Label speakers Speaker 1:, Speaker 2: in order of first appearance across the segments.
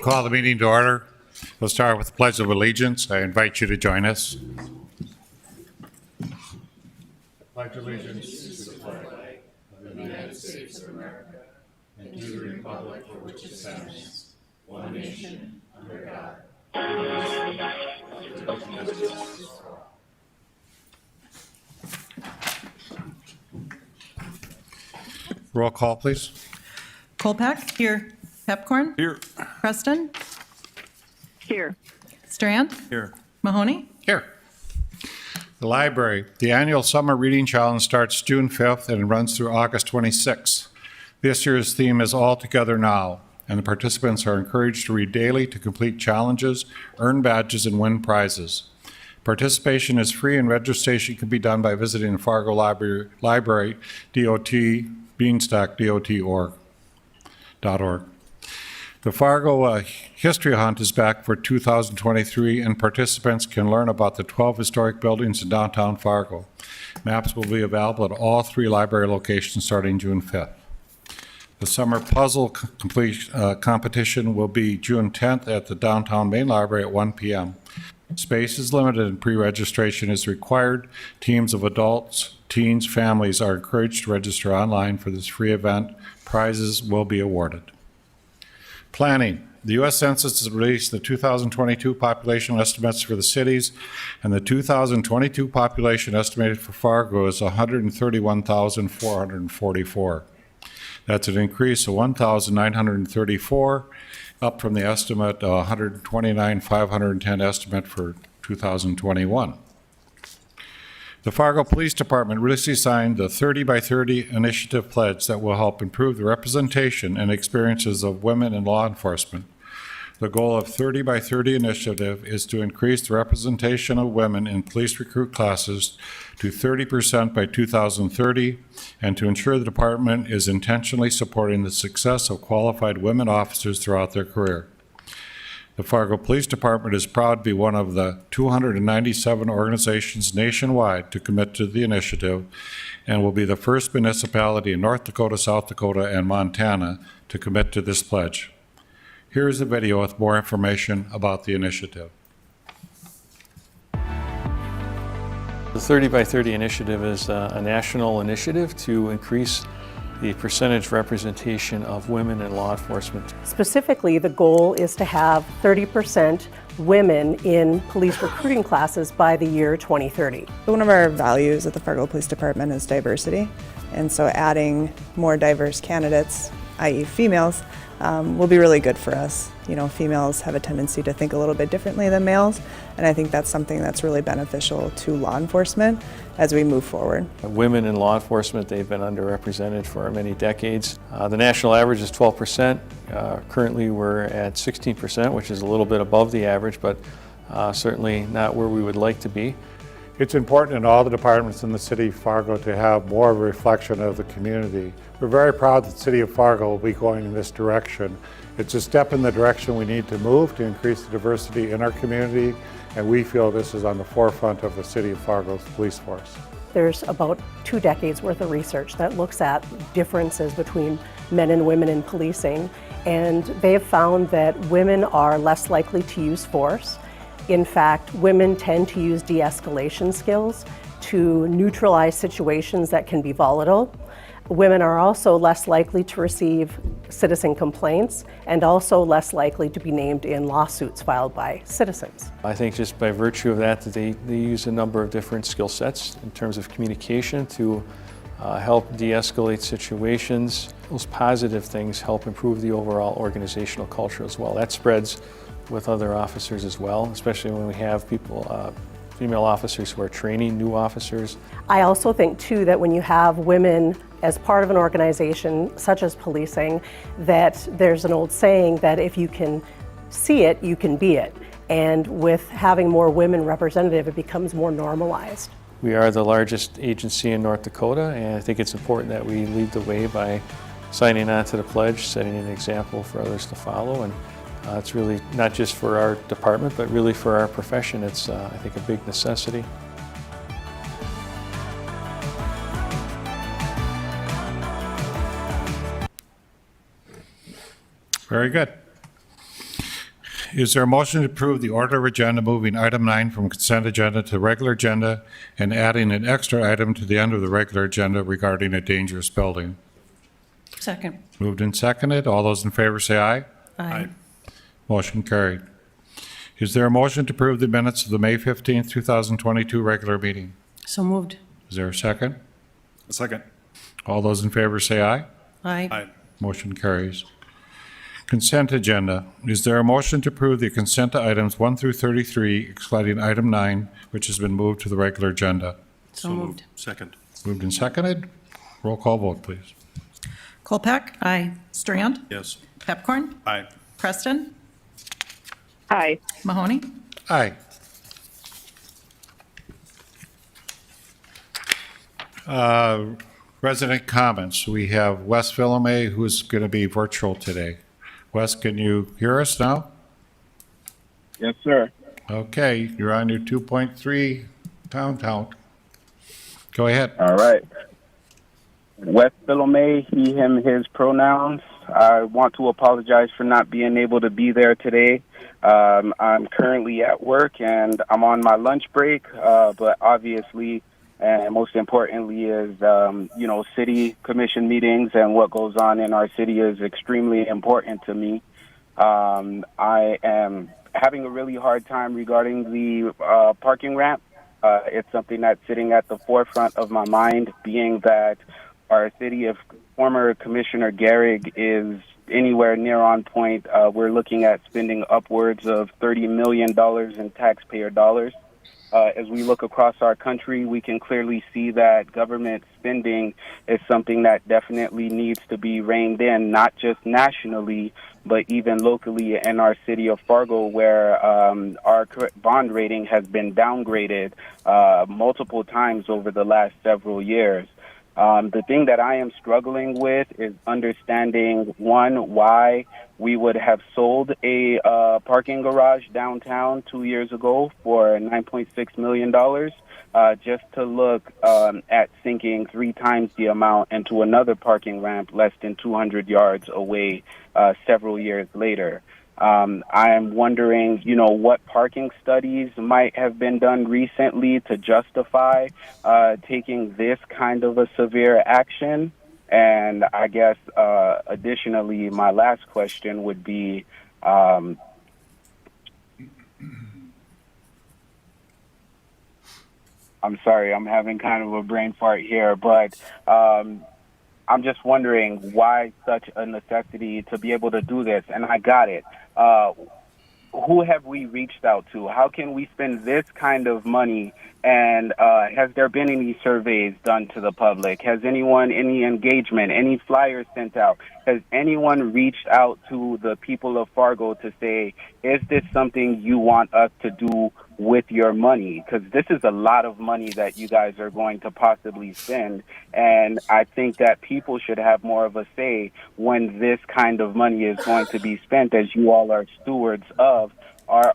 Speaker 1: Call the meeting to order. We'll start with the Pledge of Allegiance. I invite you to join us. Pledge allegiance to the flag of the United States of America and to the republic for which it stands, one nation, under God. Roll call, please.
Speaker 2: Kolpak? Here. Pepcorn?
Speaker 3: Here.
Speaker 2: Preston?
Speaker 4: Here.
Speaker 2: Strand?
Speaker 3: Here.
Speaker 2: Mahoney?
Speaker 1: Here. The library. The annual summer reading challenge starts June 5th and runs through August 26th. This year's theme is All Together Now, and the participants are encouraged to read daily to complete challenges, earn badges, and win prizes. Participation is free and registration can be done by visiting the Fargo Library DOT, beanstalk.dot.org. The Fargo History Hunt is back for 2023, and participants can learn about the 12 historic buildings in downtown Fargo. Maps will be available at all 3 library locations starting June 5th. The summer puzzle competition will be June 10th at the downtown main library at 1 p.m. Space is limited and pre-registration is required. Teams of adults, teens, families are encouraged to register online for this free event. Prizes will be awarded. Planning. The U.S. Census has released the 2022 population estimates for the cities, and the 2022 population estimated for Fargo is 131,444. That's an increase of 1,934, up from the estimate 129,510 estimate for 2021. The Fargo Police Department recently signed the 30 by 30 initiative pledge that will help improve the representation and experiences of women in law enforcement. The goal of 30 by 30 initiative is to increase the representation of women in police recruit classes to 30% by 2030 and to ensure the department is intentionally supporting the success of qualified women officers throughout their career. The Fargo Police Department is proud to be one of the 297 organizations nationwide to commit to the initiative and will be the first municipality in North Dakota, South Dakota, and Montana to commit to this pledge. Here is a video with more information about the initiative.
Speaker 3: The 30 by 30 initiative is a national initiative to increase the percentage representation of women in law enforcement.
Speaker 4: Specifically, the goal is to have 30% women in police recruiting classes by the year 2030.
Speaker 5: One of our values at the Fargo Police Department is diversity, and so adding more diverse candidates, i.e. females, will be really good for us. You know, females have a tendency to think a little bit differently than males, and I think that's something that's really beneficial to law enforcement as we move forward.
Speaker 3: Women in law enforcement, they've been underrepresented for many decades. The national average is 12%. Currently we're at 16%, which is a little bit above the average, but certainly not where we would like to be.
Speaker 1: It's important in all the departments in the city of Fargo to have more of a reflection of the community. We're very proud that the city of Fargo will be going in this direction. It's a step in the direction we need to move to increase the diversity in our community, and we feel this is on the forefront of the city of Fargo's police force.
Speaker 4: There's about 2 decades worth of research that looks at differences between men and women in policing, and they have found that women are less likely to use force. In fact, women tend to use de-escalation skills to neutralize situations that can be volatile. Women are also less likely to receive citizen complaints and also less likely to be named in lawsuits filed by citizens.
Speaker 3: I think just by virtue of that, they use a number of different skill sets in terms of communication to help de-escalate situations. Those positive things help improve the overall organizational culture as well. That spreads with other officers as well, especially when we have people, female officers who are training new officers.
Speaker 4: I also think too that when you have women as part of an organization such as policing, that there's an old saying that if you can see it, you can be it. And with having more women representative, it becomes more normalized.
Speaker 3: We are the largest agency in North Dakota, and I think it's important that we lead the way by signing on to the pledge, setting an example for others to follow. And it's really not just for our department, but really for our profession. It's, I think, a big necessity.
Speaker 1: Very good. Is there a motion to approve the order of agenda moving item 9 from consent agenda to regular agenda and adding an extra item to the end of the regular agenda regarding a dangerous building?
Speaker 2: Second.
Speaker 1: Moved and seconded. All those in favor say aye.
Speaker 2: Aye.
Speaker 1: Motion carried. Is there a motion to approve the minutes of the May 15th, 2022 regular meeting?
Speaker 2: So moved.
Speaker 1: Is there a second?
Speaker 6: A second.
Speaker 1: All those in favor say aye.
Speaker 2: Aye.
Speaker 6: Aye.
Speaker 1: Motion carries. Consent agenda. Is there a motion to approve the consent items 1 through 33, excluding item 9, which has been moved to the regular agenda?
Speaker 2: So moved.
Speaker 6: Second.
Speaker 1: Moved and seconded. Roll call vote, please.
Speaker 2: Kolpak? Aye. Strand?
Speaker 6: Yes.
Speaker 2: Pepcorn?
Speaker 6: Aye.
Speaker 2: Preston?
Speaker 7: Aye.
Speaker 2: Mahoney?
Speaker 1: Aye. Resident comments. We have Wes Villame, who's going to be virtual today. Wes, can you hear us now?
Speaker 8: Yes, sir.
Speaker 1: Okay, you're on your 2.3 pound count. Go ahead.
Speaker 8: All right. Wes Philome, he, him, his pronouns. I want to apologize for not being able to be there today. I'm currently at work and I'm on my lunch break, but obviously, and most importantly is, city commission meetings and what goes on in our city is extremely important to me. I am having a really hard time regarding the parking ramp. It's something that's sitting at the forefront of my mind, being that our city of former Commissioner Gehrig is anywhere near on point. We're looking at spending upwards of $30 million in taxpayer dollars. As we look across our country, we can clearly see that government spending is something that definitely needs to be reined in, not just nationally, but even locally in our city of Fargo, where our bond rating has been downgraded multiple times over the last several years. The thing that I am struggling with is understanding, one, why we would have sold a parking garage downtown 2 years ago for $9.6 million, just to look at sinking 3 times the amount into another parking ramp less than 200 yards away several years later. I am wondering, what parking studies might have been done recently to justify taking this kind of a severe action. And I guess, additionally, my last question would be, I'm sorry, I'm having kind of a brain fart here, but I'm just wondering why such a necessity to be able to do this. And I got it. Who have we reached out to? How can we spend this kind of money? And has there been any surveys done to the public? Has anyone, any engagement, any flyers sent out? Has anyone reached out to the people of Fargo to say, is this something you want us to do with your money? Because this is a lot of money that you guys are going to possibly spend. And I think that people should have more of a say when this kind of money is going to be spent, as you all are stewards of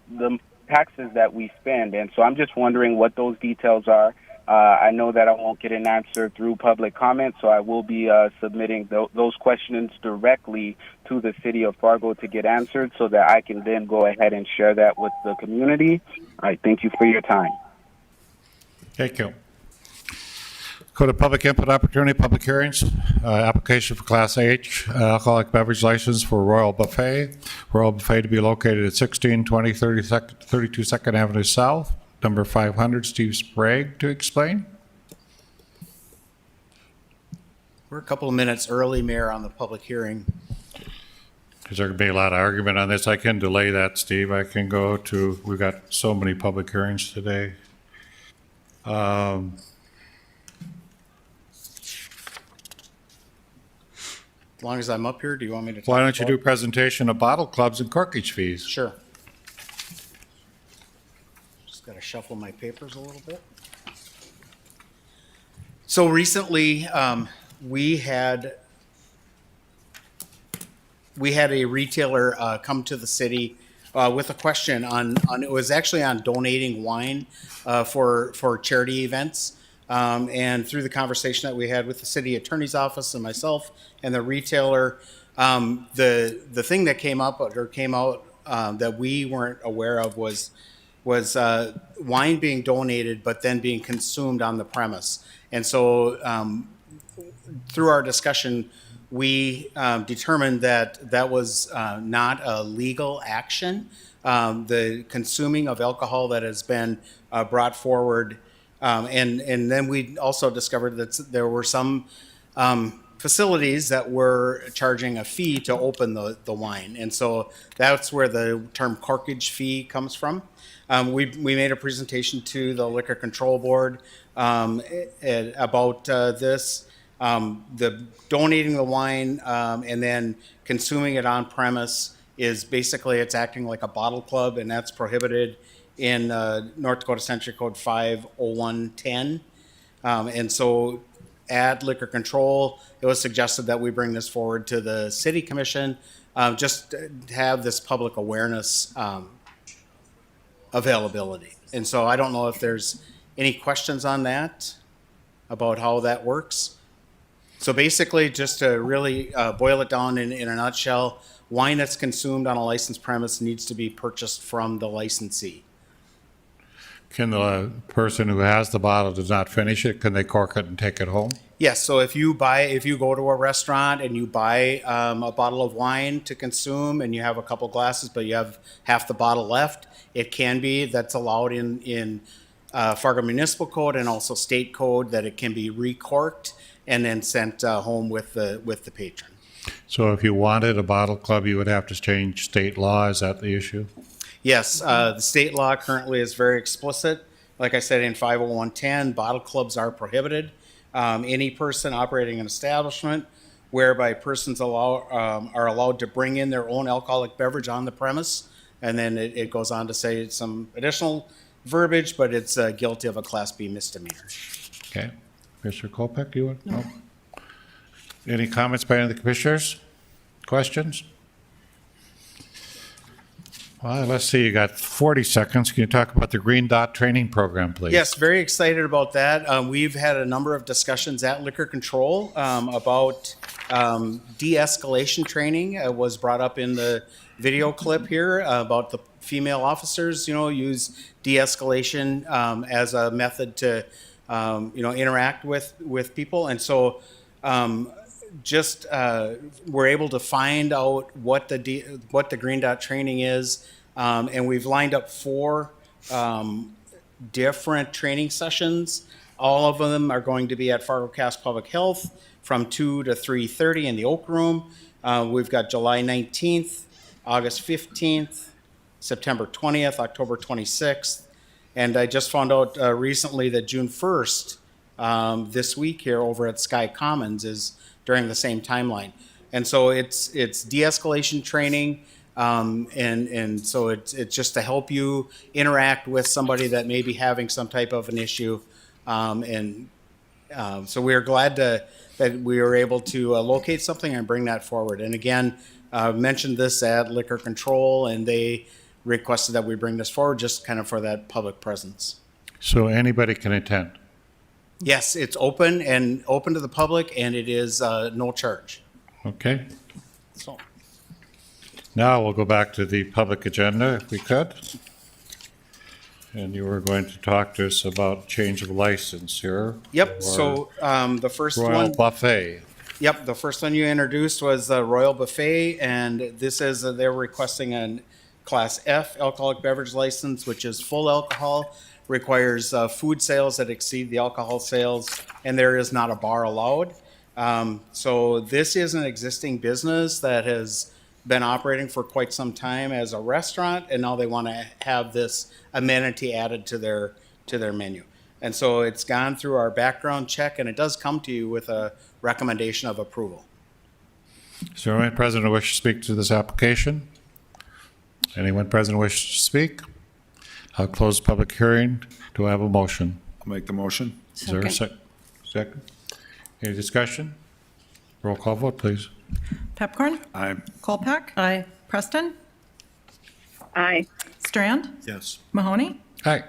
Speaker 8: the taxes that we spend. And so I'm just wondering what those details are. I know that I won't get an answer through public comment, so I will be submitting those questions directly to the city of Fargo to get answered so that I can then go ahead and share that with the community. All right, thank you for your time.
Speaker 1: Thank you. Go to public input opportunity, public hearings. Application for Class H alcoholic beverage license for Royal Buffet. Royal Buffet to be located at 1620 32 2nd Avenue South. Number 500, Steve Sprague to explain.
Speaker 9: We're a couple of minutes early, Mayor, on the public hearing.
Speaker 1: Is there going to be a lot of argument on this? I can delay that, Steve. I can go to, we've got so many public hearings today.
Speaker 9: As long as I'm up here, do you want me to talk
Speaker 1: Why don't you do
Speaker 9: about-
Speaker 1: presentation of bottle clubs and corkage fees?
Speaker 9: Sure. Just got to shuffle my papers a little bit. So recently, we had a retailer come to the city with a question on it was actually on donating wine for charity events. And through the conversation that we had with the city attorney's office and myself and the retailer, the thing that came out that we weren't aware of was wine being donated, but then being consumed on the premise. And so through our discussion, we determined that that was not a legal action. The consuming of alcohol that has been brought forward, and then we also discovered that there were some facilities that were charging a fee to open the wine, and so that's where the term corkage fee comes from. We made a presentation to the Liquor Control Board about this. The donating the wine and then consuming it on premise is basically, it's acting like a bottle club, and that's prohibited in North Dakota Century Code 50110. And so at Liquor Control, it was suggested that we bring this forward to the City Commission, just to have this public awareness availability. And so I don't know if there's any questions on that, about how that works. So basically, just to really boil it down in a nutshell, wine that's consumed on a licensed premise needs to be purchased from the licensee.
Speaker 1: Can the person who has the bottle does not finish it, can they cork it and take it home?
Speaker 9: Yes, so if you go to a restaurant and you buy a bottle of wine to consume and you have a couple glasses, but you have half the bottle left, that's allowed in Fargo Municipal Code and also State Code, that it can be recorked and then sent home with the patron.
Speaker 1: So if you wanted a bottle club, you would have to change state law, is that the issue?
Speaker 9: Yes, the state law currently is very explicit. Like I said, in 50110, bottle clubs are prohibited. Any person operating an establishment whereby persons are allowed to bring in their own alcoholic beverage on the premise, and then it goes on to say some additional verbiage, but it's guilty of a Class B misdemeanor.
Speaker 1: Okay. Mr. Kolpeck, you want? No. Any comments by any of the commissioners? Questions? Well, let's see, you got 40 seconds. Can you talk about the Green Dot training program, please?
Speaker 9: Yes, very excited about that. We've had a number of discussions at Liquor Control about de-escalation training. It was brought up in the video clip here about the female officers, use de-escalation as a method to, interact with people. And so we're able to find out what the Green Dot training is, and we've lined up 4 different training sessions. All of them are going to be at Fargo Cass Public Health from 2 to 3:30 in the Oak Room. We've got July 19th, August 15th, September 20th, October 26th, and I just found out recently that June 1st, this week here over at Sky Commons, is during the same timeline. And so it's de-escalation training, and so it's just to help you interact with somebody that may be having some type of an issue. So we are glad that we were able to locate something and bring that forward. And again, mentioned this at Liquor Control, and they requested that we bring this forward just kind of for that public presence.
Speaker 1: So anybody can attend?
Speaker 9: Yes, it's open to the public, and it is no charge.
Speaker 1: Okay.
Speaker 9: So,
Speaker 1: Now we'll go back to the public agenda, if we could. And you were going to talk to us about change of license here.
Speaker 9: yep.
Speaker 1: for
Speaker 9: So the first
Speaker 1: Royal
Speaker 9: one.
Speaker 1: Buffet.
Speaker 9: Yep, the first one you introduced was the Royal Buffet, and this is they're requesting a Class F alcoholic beverage license, which is full alcohol, requires food sales that exceed the alcohol sales, and there is not a bar allowed. So this is an existing business that has been operating for quite some time as a restaurant, and now they want to have this amenity added to their menu. And so it's gone through our background check, and it does come to you with a recommendation of approval.
Speaker 1: Is there anyone present who wishes to speak to this application? Anyone present who wishes to speak? I'll close the public hearing. Do I have a motion?
Speaker 6: I'll make the motion.
Speaker 1: Is there a second? Any discussion? Roll call vote, please.
Speaker 2: Pepcorn?
Speaker 6: Aye.
Speaker 2: Kolpeck? Aye. Preston?
Speaker 7: Aye.
Speaker 2: Strand?
Speaker 6: Yes.
Speaker 2: Mahoney?
Speaker 1: Aye.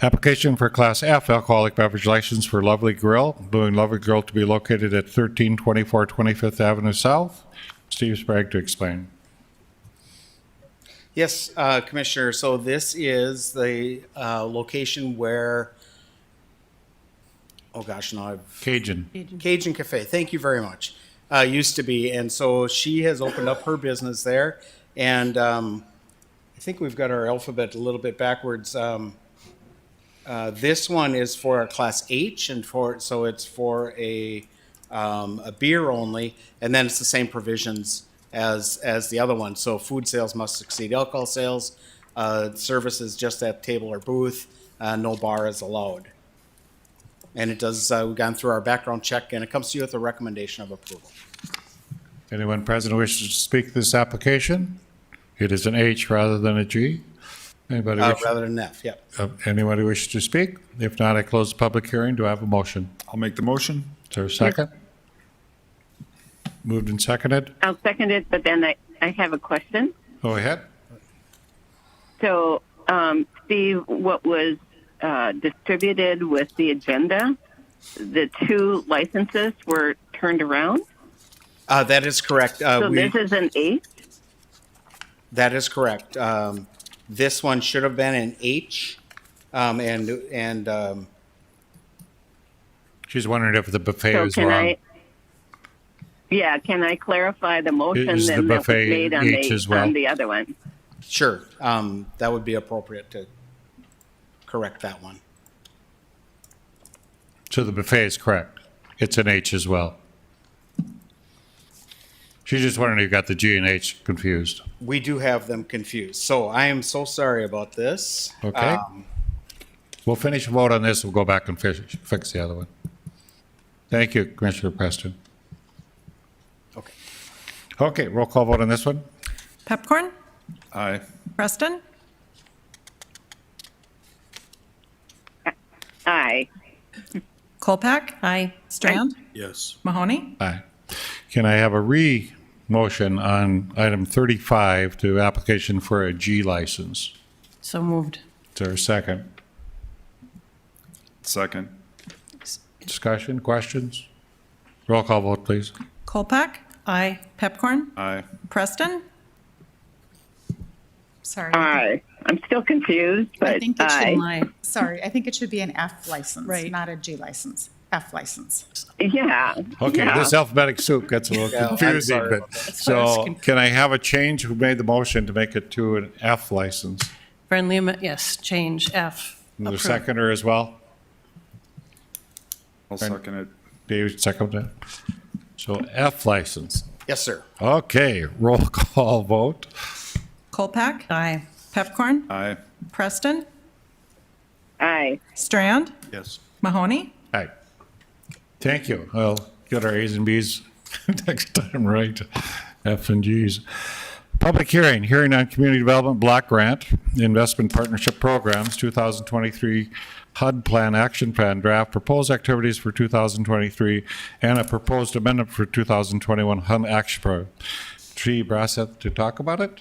Speaker 1: Application for Class F alcoholic beverage license for Lovely Grill, doing Lovely Grill to be located at 1324 25th Avenue South. Steve Sprague to explain.
Speaker 9: Yes, Commissioner, so this is the location where, oh gosh, now I've
Speaker 1: Cajun.
Speaker 9: Cajun Cafe. Thank you very much. Used to be, and so she has opened up her business there, and I think we've got our alphabet a little bit backwards. This one is for a Class H, and so it's for a beer only, and then it's the same provisions as the other one. So food sales must exceed alcohol sales. Services just at table or booth. No bar is allowed. And it does. We've gone through our background check, and it comes to you with a recommendation of approval.
Speaker 1: Anyone present who wishes to speak to this application? It is an H rather than a G. Anybody
Speaker 9: Rather than F. Yep.
Speaker 1: Anyone who wishes to speak? If not, I close the public hearing. Do I have a motion?
Speaker 6: I'll make the motion.
Speaker 1: Is there a second? Moved and seconded.
Speaker 7: I'll second it, but then I have a question.
Speaker 1: Go ahead.
Speaker 7: So, Steve, what was distributed with the agenda, the 2 licenses were turned around?
Speaker 9: That is correct.
Speaker 7: So this is an 8?
Speaker 9: That is correct. This one should have been an H, and
Speaker 1: She's wondering if the buffet
Speaker 7: So
Speaker 1: is
Speaker 7: can
Speaker 1: wrong.
Speaker 7: can I clarify the motion
Speaker 1: Is the
Speaker 7: then that was
Speaker 1: buffet
Speaker 7: made on
Speaker 1: H as well?
Speaker 7: on the other one?
Speaker 9: sure, that would be appropriate to correct that one.
Speaker 1: So the buffet is correct. It's an H as well. She's just wondering if you got the G and H confused.
Speaker 9: We do have them confused, so I am so sorry about this.
Speaker 1: Okay. We'll finish a vote on this. We'll go back and fix the other one. Thank you, Commissioner Preston.
Speaker 9: Okay.
Speaker 1: Okay, roll call vote on this one.
Speaker 2: Pepcorn?
Speaker 6: Aye.
Speaker 2: Preston?
Speaker 7: Aye.
Speaker 2: Kolpak? Aye. Strand?
Speaker 6: Yes.
Speaker 2: Mahoney?
Speaker 1: Aye. Can I have a motion on item 35 to application for a G license?
Speaker 2: So moved.
Speaker 1: Is there a second?
Speaker 6: Second.
Speaker 1: Discussion, questions? Roll call vote, please.
Speaker 2: Kolpak? Aye. Pepcorn?
Speaker 6: Aye.
Speaker 2: Preston?
Speaker 10: Sorry.
Speaker 7: Aye. I'm still confused, but
Speaker 10: I think it
Speaker 7: aye.
Speaker 10: should, sorry, I think it should be an F license,
Speaker 2: Right.
Speaker 10: not a G license. F license.
Speaker 7: Yeah.
Speaker 1: Okay,
Speaker 7: yeah.
Speaker 1: this alphabetic soup gets a little
Speaker 9: Yeah, I'm
Speaker 1: confusing,
Speaker 9: sorry
Speaker 1: but,
Speaker 9: about that.
Speaker 1: so can I have a change? Who made the motion to make it to an F license?
Speaker 2: Friendly, yes, change F.
Speaker 1: And the
Speaker 2: Approved.
Speaker 1: seconder as well?
Speaker 6: I'll second it.
Speaker 1: Dave, second that? So F license.
Speaker 9: Yes, sir.
Speaker 1: Okay, roll call vote.
Speaker 2: Kolpak? Aye. Pepcorn?
Speaker 6: Aye.
Speaker 2: Preston?
Speaker 7: Aye.
Speaker 2: Strand?
Speaker 6: Yes.
Speaker 2: Mahoney?
Speaker 1: Aye. Thank you. I'll get our A's and B's next time right. F and G's. Public hearing on Community Development Block Grant Investment Partnership Programs 2023 HUD Plan Action Plan Draft, proposed activities for 2023, and a proposed amendment for 2021 HUD Action Plan. Tree Brassett to talk about it?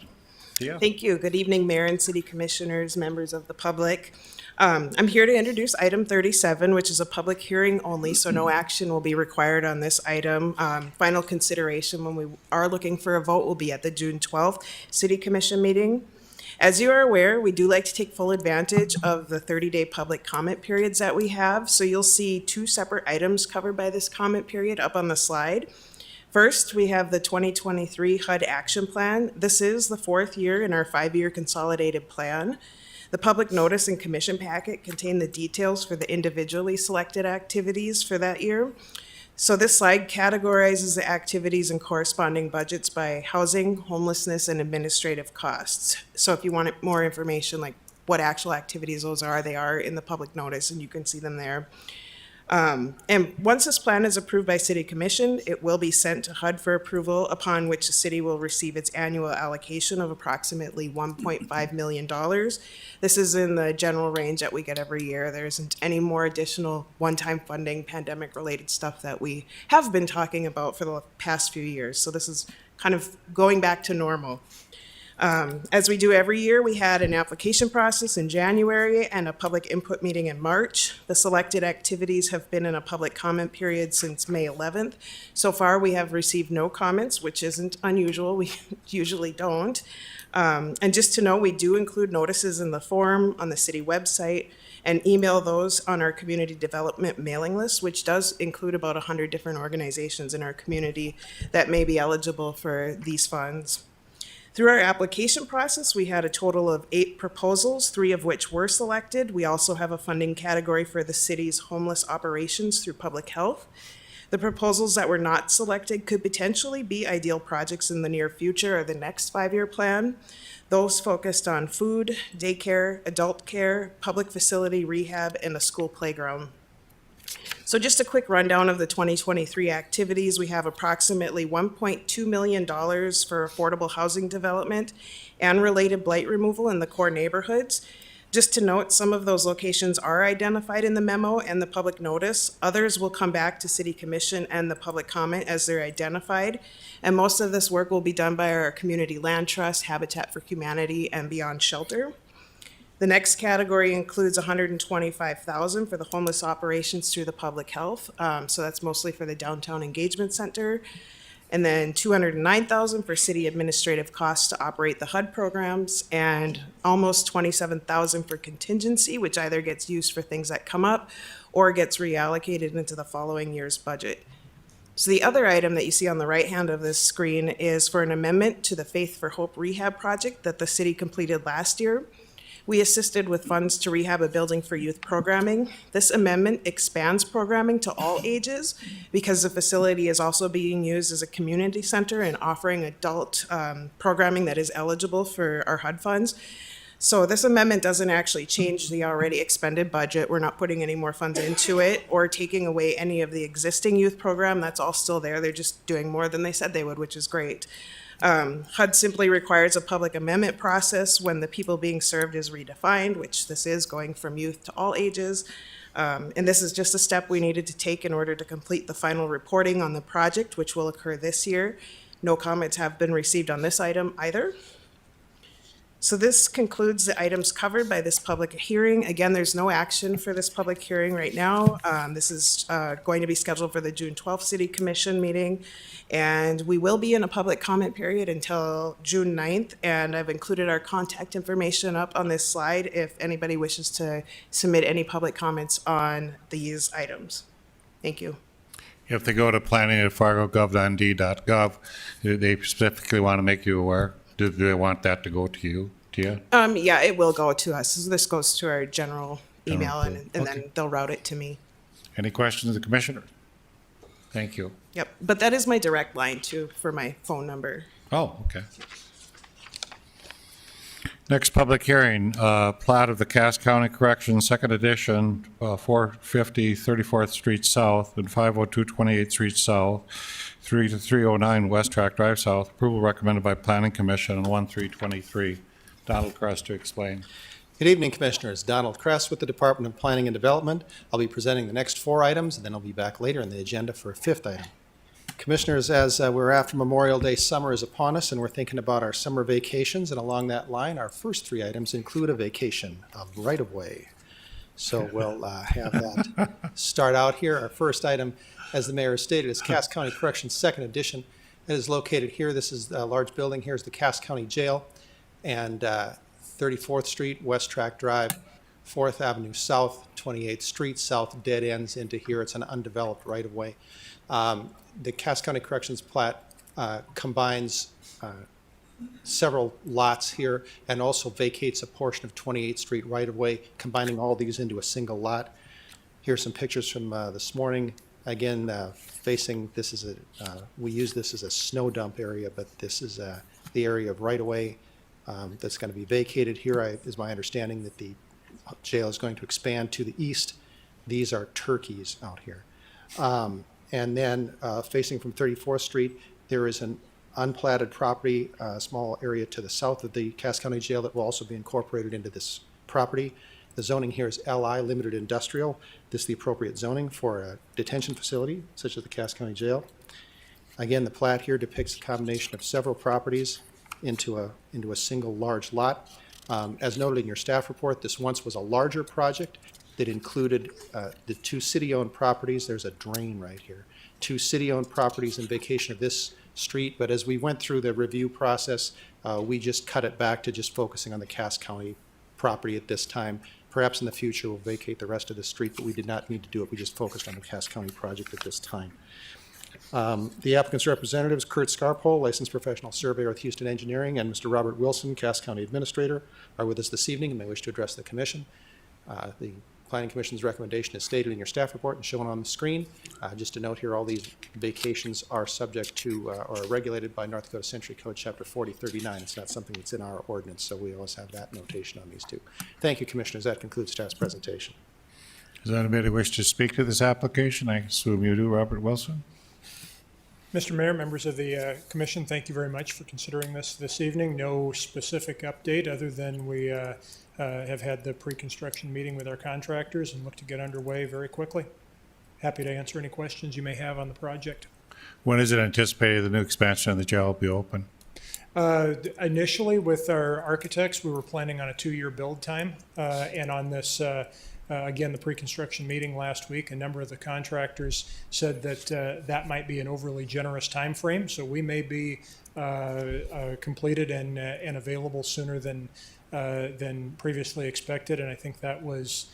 Speaker 1: Yeah.
Speaker 11: Thank you. Good evening, Mayor and City Commissioners, members of the public. I'm here to introduce item 37, which is a public hearing only, so no action will be required on this item. Final consideration when we are looking for a vote will be at the June 12th City Commission meeting. As you are aware, we do like to take full advantage of the 30-day public comment periods that we have. So you'll see 2 separate items covered by this comment period up on the slide. First, we have the 2023 HUD Action Plan. This is the 4th year in our 5-year consolidated plan. The public notice and commission packet contain the details for the individually selected activities for that year. So this slide categorizes the activities and corresponding budgets by housing, homelessness, and administrative costs. So if you want more information, like what actual activities those are, they are in the public notice, and you can see them there. And once this plan is approved by City Commission, it will be sent to HUD for approval, upon which the city will receive its annual allocation of approximately $1.5 million. This is in the general range that we get every year. There isn't any more additional one-time funding, pandemic-related stuff that we have been talking about for the past few years. So this is kind of going back to normal. As we do every year, we had an application process in January and a public input meeting in March. The selected activities have been in a public comment period since May 11th. So far, we have received no comments, which isn't unusual. We usually don't. And just to know, we do include notices in the form on the city website and email those on our community development mailing list, which does include about 100 different organizations in our community that may be eligible for these funds. Through our application process, we had a total of 8 proposals, 3 of which were selected. We also have a funding category for the city's homeless operations through public health. The proposals that were not selected could potentially be ideal projects in the near future or the next 5-year plan. Those focused on food, daycare, adult care, public facility rehab, and a school playground. So just a quick rundown of the 2023 activities. We have approximately $1.2 million for affordable housing development and related blight removal in the core neighborhoods. Just to note, some of those locations are identified in the memo and the public notice. Others will come back to City Commission and the public comment as they're identified. And most of this work will be done by our Community Land Trust, Habitat for Humanity, and Beyond Shelter. The next category includes $125,000 for the homeless operations through the public health. So that's mostly for the Downtown Engagement Center. And then $209,000 for city administrative costs to operate the HUD programs, and almost $27,000 for contingency, which either gets used for things that come up or gets reallocated into the following year's budget. So the other item that you see on the right hand of this screen is for an amendment to the Faith for Hope rehab project that the city completed last year. We assisted with funds to rehab a building for youth programming. This amendment expands programming to all ages because the facility is also being used as a community center and offering adult programming that is eligible for our HUD funds. So this amendment doesn't actually change the already expended budget. We're not putting any more funds into it or taking away any of the existing youth program. That's all still there. They're just doing more than they said they would, which is great. HUD simply requires a public amendment process when the people being served is redefined, which this is, going from youth to all ages. And this is just a step we needed to take in order to complete the final reporting on the project, which will occur this year. No comments have been received on this item either. So this concludes the items covered by this public hearing. Again, there's no action for this public hearing right now. This is going to be scheduled for the June 12th City Commission meeting. And we will be in a public comment period until June 9th. And I've included our contact information up on this slide if anybody wishes to submit any public comments on these items. Thank you.
Speaker 1: If they go to planning@fargogov.nd.gov, they specifically want to make you aware? Do they want that to go to you?
Speaker 11: Yeah, it will go to us. So this goes to our general email, and
Speaker 1: Okay.
Speaker 11: then they'll route it to me.
Speaker 1: Any questions of the commissioner? Thank you.
Speaker 11: Yep, but that is my direct line too for my phone number.
Speaker 1: Oh, okay. Next public hearing, plat of the Cass County Corrections, Second Edition, 450 34th Street South and 502 28th Street South, 3 to 309 West Track Drive South. Approval recommended by Planning Commission on 1/3/23. Donald Crest to explain.
Speaker 12: Good evening, Commissioners. Donald Kress with the Department of Planning and Development. I'll be presenting the next 4 items, and then I'll be back later in the agenda for a 5th item. Commissioners, as we're after Memorial Day, summer is upon us, and we're thinking about our summer vacations, and along that line, our first 3 items include a vacation of right-of-way. So we'll have that start out here. Our first item, as the mayor stated, is Cass County Corrections Second Edition. It is located here. This is a large building. Here's the Cass County Jail, and 34th Street, West Track Drive, 4th Avenue South, 28th Street South, dead ends into here. It's an undeveloped right-of-way. The Cass County Corrections plat combines several lots here and also vacates a portion of 28th Street right-of-way, combining all these into a single lot. Here's some pictures from this morning. Again, facing, this is we use this as a snow dump area, but this is the area of right-of-way that's going to be vacated. Here is my understanding that the jail is going to expand to the east. These are turkeys out here. And then facing from 34th Street, there is an unplatted property, a small area to the south of the Cass County Jail that will also be incorporated into this property. The zoning here is LI, Limited Industrial. This is the appropriate zoning for a detention facility, such as the Cass County Jail. Again, the plat here depicts a combination of several properties into a single large lot. As noted in your staff report, this once was a larger project. that included the 2 city-owned properties. There's a drain right here. 2 city-owned properties in vacation of this street, but as we went through the review process, we just cut it back to just focusing on the Cass County property at this time. Perhaps in the future, we'll vacate the rest of the street, but we did not need to do it. We just focused on the Cass County project at this time. The applicant's representatives, Kurt Scarpole, licensed professional surveyor with Houston Engineering, and Mr. Robert Wilson, Cass County Administrator, are with us this evening and may wish to address the commission. The Planning Commission's recommendation is stated in your staff report and shown on the screen. Just to note here, all these vacations are subject to or are regulated by North Dakota Century Code Chapter 4039. It's not something that's in our ordinance, so we always have that notation on these two. Thank you, Commissioners. That concludes staff's presentation.
Speaker 1: Does anybody wish to speak to this application? I assume you do, Robert Wilson.
Speaker 13: Mr. Mayor, members of the commission, thank you very much for considering this evening. No specific update other than we have had the pre-construction meeting with our contractors and look to get underway very quickly. Happy to answer any questions you may have on the project.
Speaker 1: When is it anticipated the new expansion of the jail will be open?
Speaker 13: Initially, with our architects, we were planning on a 2-year build time, and on this again, the pre-construction meeting last week, a number of the contractors said that that might be an overly generous time frame, so we may be completed and available sooner than previously expected, and I think that was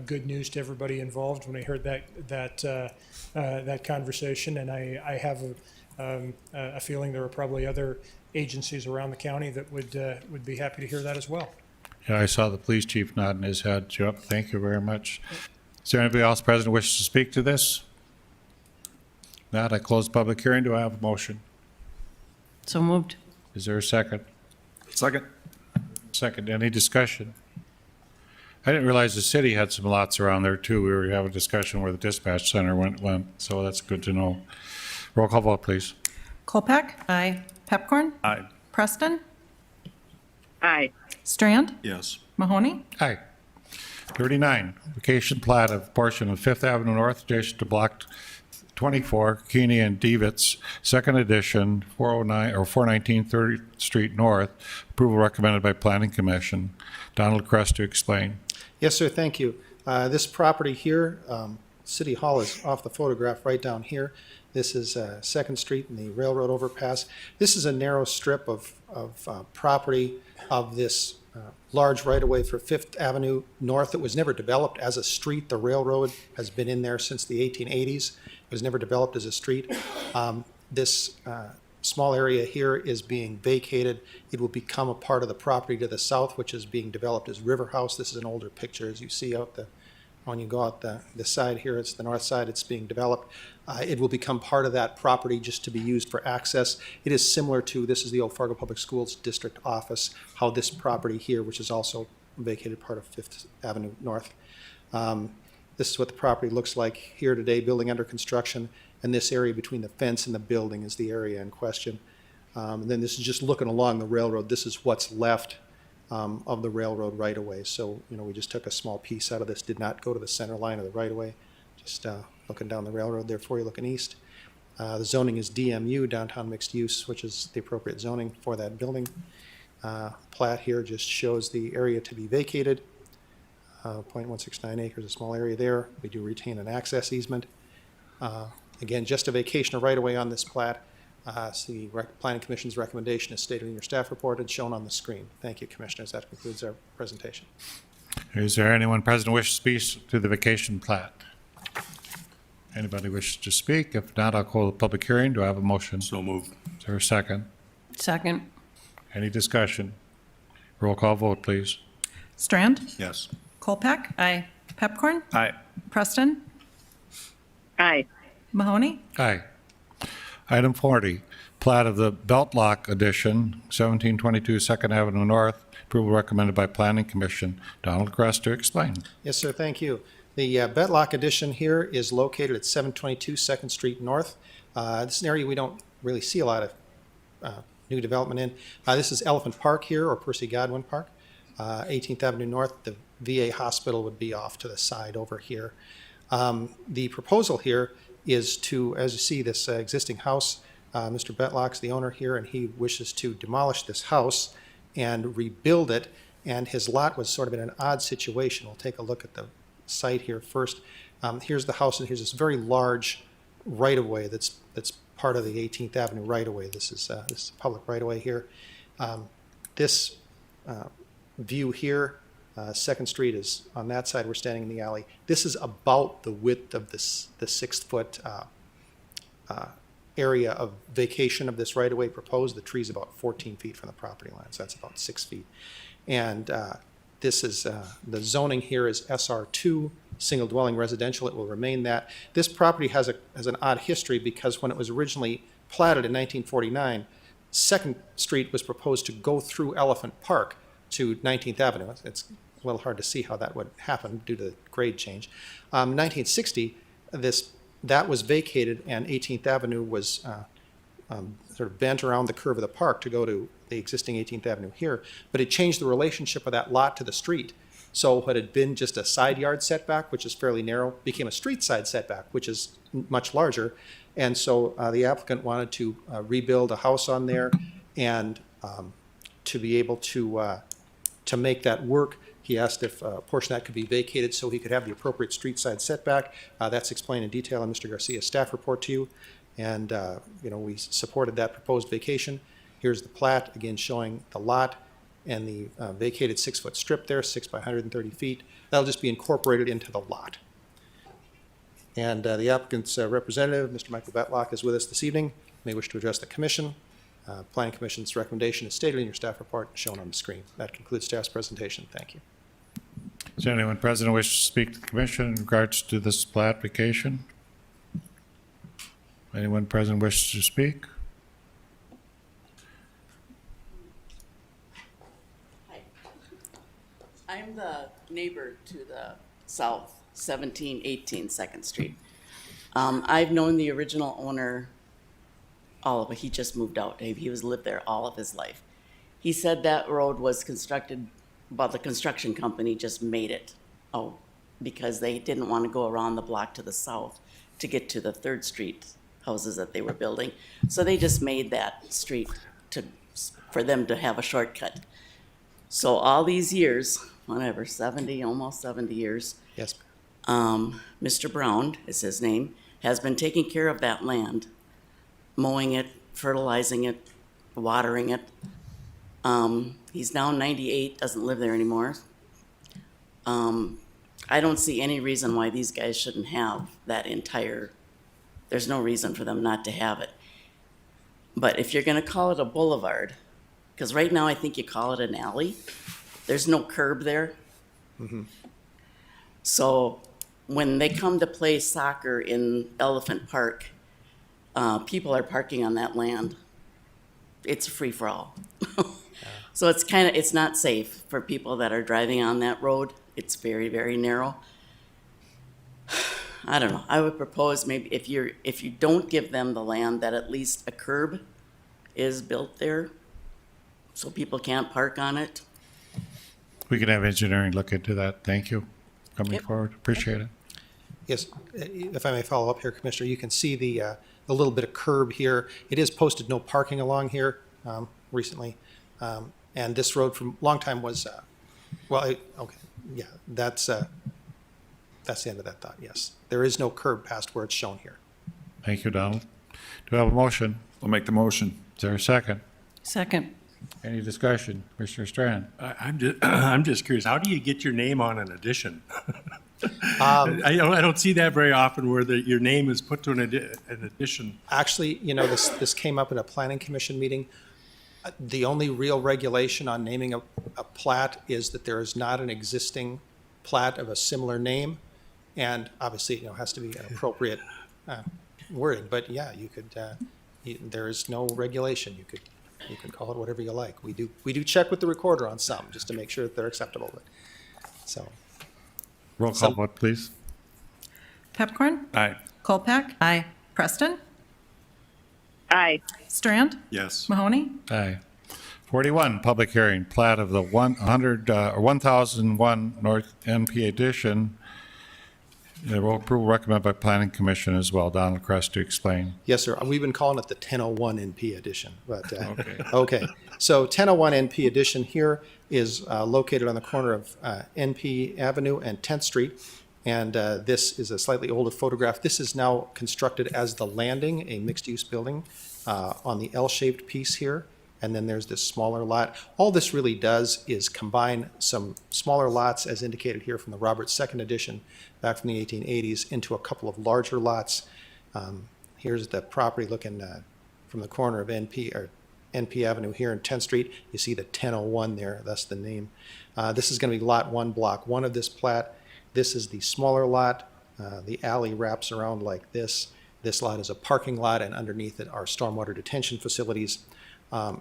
Speaker 13: good news to everybody involved when I heard that conversation. And I have a feeling there are probably other agencies around the county that would be happy to hear that as well.
Speaker 1: Yeah, I saw the police chief nodding his head. Yep, thank you very much. Is there anybody else present who wishes to speak to this? Not, I close the public hearing. Do I have a motion?
Speaker 2: So moved.
Speaker 1: Is there a second?
Speaker 6: Second.
Speaker 1: Second, any discussion? I didn't realize the city had some lots around there too. We were having a discussion where the dispatch center went, so that's good to know. Roll call vote, please.
Speaker 2: Kolpak? Aye. Pepcorn?
Speaker 6: Aye.
Speaker 2: Preston?
Speaker 7: Aye.
Speaker 2: Strand?
Speaker 6: Yes.
Speaker 2: Mahoney?
Speaker 1: Aye. 39, vacation plat of portion of Fifth Avenue North adjacent to Block 24, Keeney and Devitz, second edition, 409 or 419 3rd Street North. Approval recommended by Planning Commission. Donald Crest to explain.
Speaker 12: Yes, sir. Thank you. This property here, City Hall is off the photograph right down here. This is 2nd Street and the railroad overpass. This is a narrow strip of property of this large right-of-way for Fifth Avenue North. It was never developed as a street. The railroad has been in there since the 1880s. It was never developed as a street. This small area here is being vacated. It will become a part of the property to the south, which is being developed as River House. This is an older picture, as you see out when you go out the side here. It's the north side. It's being developed. It will become part of that property just to be used for access. It is similar to, this is the old Fargo Public Schools District office, how this property here, which is also vacated part of Fifth Avenue North. This is what the property looks like here today, building under construction, and this area between the fence and the building is the area in question. And then this is just looking along the railroad. This is what's left of the railroad right-of-way. So, we just took a small piece out of this, did not go to the center line of the right-of-way, just looking down the railroad there for you, looking east. The zoning is DMU, downtown mixed use, which is the appropriate zoning for that building. Plat here just shows the area to be vacated. 0.169 acres, a small area there. We do retain an access easement. Again, just a vacation of right-of-way on this plat. The Planning Commission's recommendation is stated in your staff report and shown on the screen. Thank you, Commissioners. That concludes our presentation.
Speaker 1: Is there anyone present who wishes to speak to the vacation plat? Anybody wishes to speak? If not, I'll call the public hearing. Do I have a motion?
Speaker 6: So moved.
Speaker 1: Is there a second?
Speaker 2: Second.
Speaker 1: Any discussion? Roll call vote, please.
Speaker 2: Strand?
Speaker 6: Yes.
Speaker 2: Kolpak? Aye. Pepcorn?
Speaker 6: Aye.
Speaker 2: Preston?
Speaker 7: Aye.
Speaker 2: Mahoney?
Speaker 1: Aye. Item 40, plat of the Belt Lock Addition, 1722 2nd Avenue North. Approval recommended by Planning Commission. Donald Crest to explain.
Speaker 12: Yes, sir. Thank you. The Betlock addition here is located at 722 2nd Street North. This is an area we don't really see a lot of new development in. This is Elephant Park here, or Percy Godwin Park. 18th Avenue North, the VA hospital would be off to the side over here. The proposal here is to, as you see, this existing house, Mr. Betlock's the owner here, and he wishes to demolish this house and rebuild it. And his lot was sort of in an odd situation. We'll take a look at the site here first. Here's the house, and here's this very large right-of-way that's part of the 18th Avenue right-of-way. This is a public right-of-way here. This view here, Second Street is on that side. We're standing in the alley. This is about the width of the 6-foot area of vacation of this right-of-way proposed. The tree's about 14 feet from the property line, so that's about 6 feet. And this is, the zoning here is SR2, single dwelling residential. It will remain that. This property has an odd history because when it was originally platted in 1949, Second Street was proposed to go through Elephant Park to 19th Avenue. It's a little hard to see how that would happen due to the grade change. 1960, that was vacated and 18th Avenue was sort of bent around the curve of the park to go to the existing 18th Avenue here, but it changed the relationship of that lot to the street. So what had been just a side yard setback, which is fairly narrow, became a street side setback, which is much larger. And so the applicant wanted to rebuild a house on there and to be able to make that work. He asked if a portion of that could be vacated so he could have the appropriate street side setback. That's explained in detail in Mr. Garcia's staff report to you. And we supported that proposed vacation. Here's the plat, again showing the lot and the vacated 6-foot strip there, 6 by 130 feet. That'll just be incorporated into the lot. And the applicant's representative, Mr. Michael Betlock, is with us this evening. May wish to address the commission. Planning Commission's recommendation is stated in your staff report shown on the screen. That concludes staff's presentation. Thank you.
Speaker 1: Is there anyone present who wishes to speak to the commission in regards to this plat vacation? Anyone present wishes to speak?
Speaker 14: I'm the neighbor to the south, 1718 Second Street. I've known the original owner he just moved out. He lived there all of his life. He said that road was constructed, the construction company just made it because they didn't want to go around the block to the south to get to the 3rd Street houses that they were building. So they just made that street for them to have a shortcut. So all these years, whatever, 70, almost 70 years.
Speaker 12: Yes.
Speaker 14: Mr. Brown is his name, has been taking care of that land, mowing it, fertilizing it, watering it. He's now 98, doesn't live there anymore. I don't see any reason why these guys shouldn't have that there's no reason for them not to have it. But if you're gonna call it a boulevard, because right now I think you call it an alley, there's no curb there.
Speaker 12: Mm-hmm.
Speaker 14: So when they come to play soccer in Elephant Park, people are parking on that land. It's a free-for-all. So it's not safe for people that are driving on that road. It's very, very narrow. I don't know. I would propose maybe if you don't give them the land, that at least a curb is built there so people can't park on it.
Speaker 1: We can have engineering look into that. Thank you for coming forward. Appreciate it.
Speaker 12: Yes, if I may follow up here, Commissioner, you can see the little bit of curb here. It is posted no parking along here recently. And this road from a long time was, okay, yeah, that's the end of that thought, yes. There is no curb past where it's shown here.
Speaker 1: Thank you, Donald. Do I have a motion?
Speaker 6: I'll make the motion.
Speaker 1: Is there a second?
Speaker 2: Second.
Speaker 1: Any discussion? Commissioner Strand?
Speaker 15: I'm just curious, how do you get your name on an addition? I don't see that very often where your name is put to an addition.
Speaker 12: Actually, this came up at a planning commission meeting. The only real regulation on naming a plat is that there is not an existing plat of a similar name. And obviously, it has to be an appropriate wording. But yeah, you could, there is no regulation. You can call it whatever you like. We do check with the recorder on some just to make sure that they're acceptable.
Speaker 1: Roll call vote, please.
Speaker 2: Pepcorn?
Speaker 6: Aye.
Speaker 2: Kolpak? Aye. Preston?
Speaker 7: Aye.
Speaker 2: Strand?
Speaker 6: Yes.
Speaker 2: Mahoney?
Speaker 1: Aye. 41, public hearing, plat of the 1001 North NP addition. Approval recommended by Planning Commission as well. Donald Crest to explain.
Speaker 12: Yes, sir. We've been calling it the 1001 NP edition, but okay. So 1001 NP edition here is located on the corner of NP Avenue and 10th Street, And this is a slightly older photograph. This is now constructed as the landing, a mixed-use building on the L-shaped piece here. And then there's this smaller lot. All this really does is combine some smaller lots, as indicated here from the Roberts II edition back from the 1880s, into a couple of larger lots. Here's the property looking from the corner of NP Avenue here in 10th Street. You see the 1001 there, that's the name. This is going to be Lot 1, Block 1 of this plat. This is the smaller lot. The alley wraps around like this. This lot is a parking lot, and underneath it are stormwater detention facilities.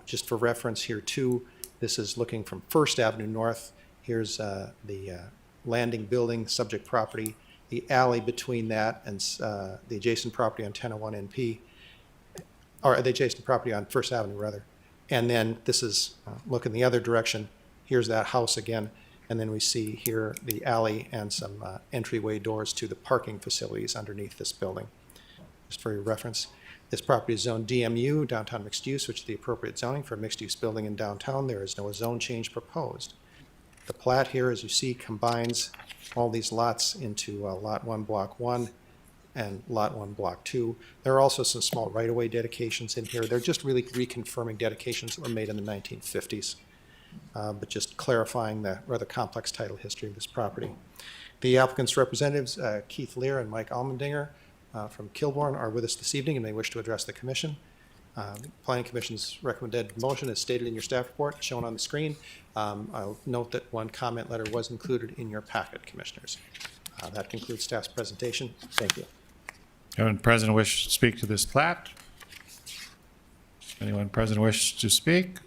Speaker 12: Just for reference here too, this is looking from First Avenue North. Here's the landing building, subject property, the alley between that and the adjacent property on 1001 NP, or the adjacent property on First Avenue rather. And then this is looking the other direction. Here's that house again. And then we see here the alley and some entryway doors to the parking facilities underneath this building. Just for your reference. This property is zoned DMU, downtown mixed use, which is the appropriate zoning for a mixed use building in downtown. There is no zone change proposed. The plat here, as you see, combines all these lots into Lot 1, Block 1 and Lot 1, Block 2. There are also some small right-of-way dedications in here. They're just really reconfirming dedications that were made in the 1950s, but just clarifying the rather complex title history of this property. The applicant's representatives, Keith Lear and Mike Almendinger, from Kilbourne are with us this evening, and they wish to address the commission. Planning Commission's recommended motion is stated in your staff report, shown on the screen. I'll note that one comment letter was included in your packet, Commissioners. That concludes staff's presentation. Thank you.
Speaker 1: Anyone present wish to speak to this plat? Anyone present wish to speak?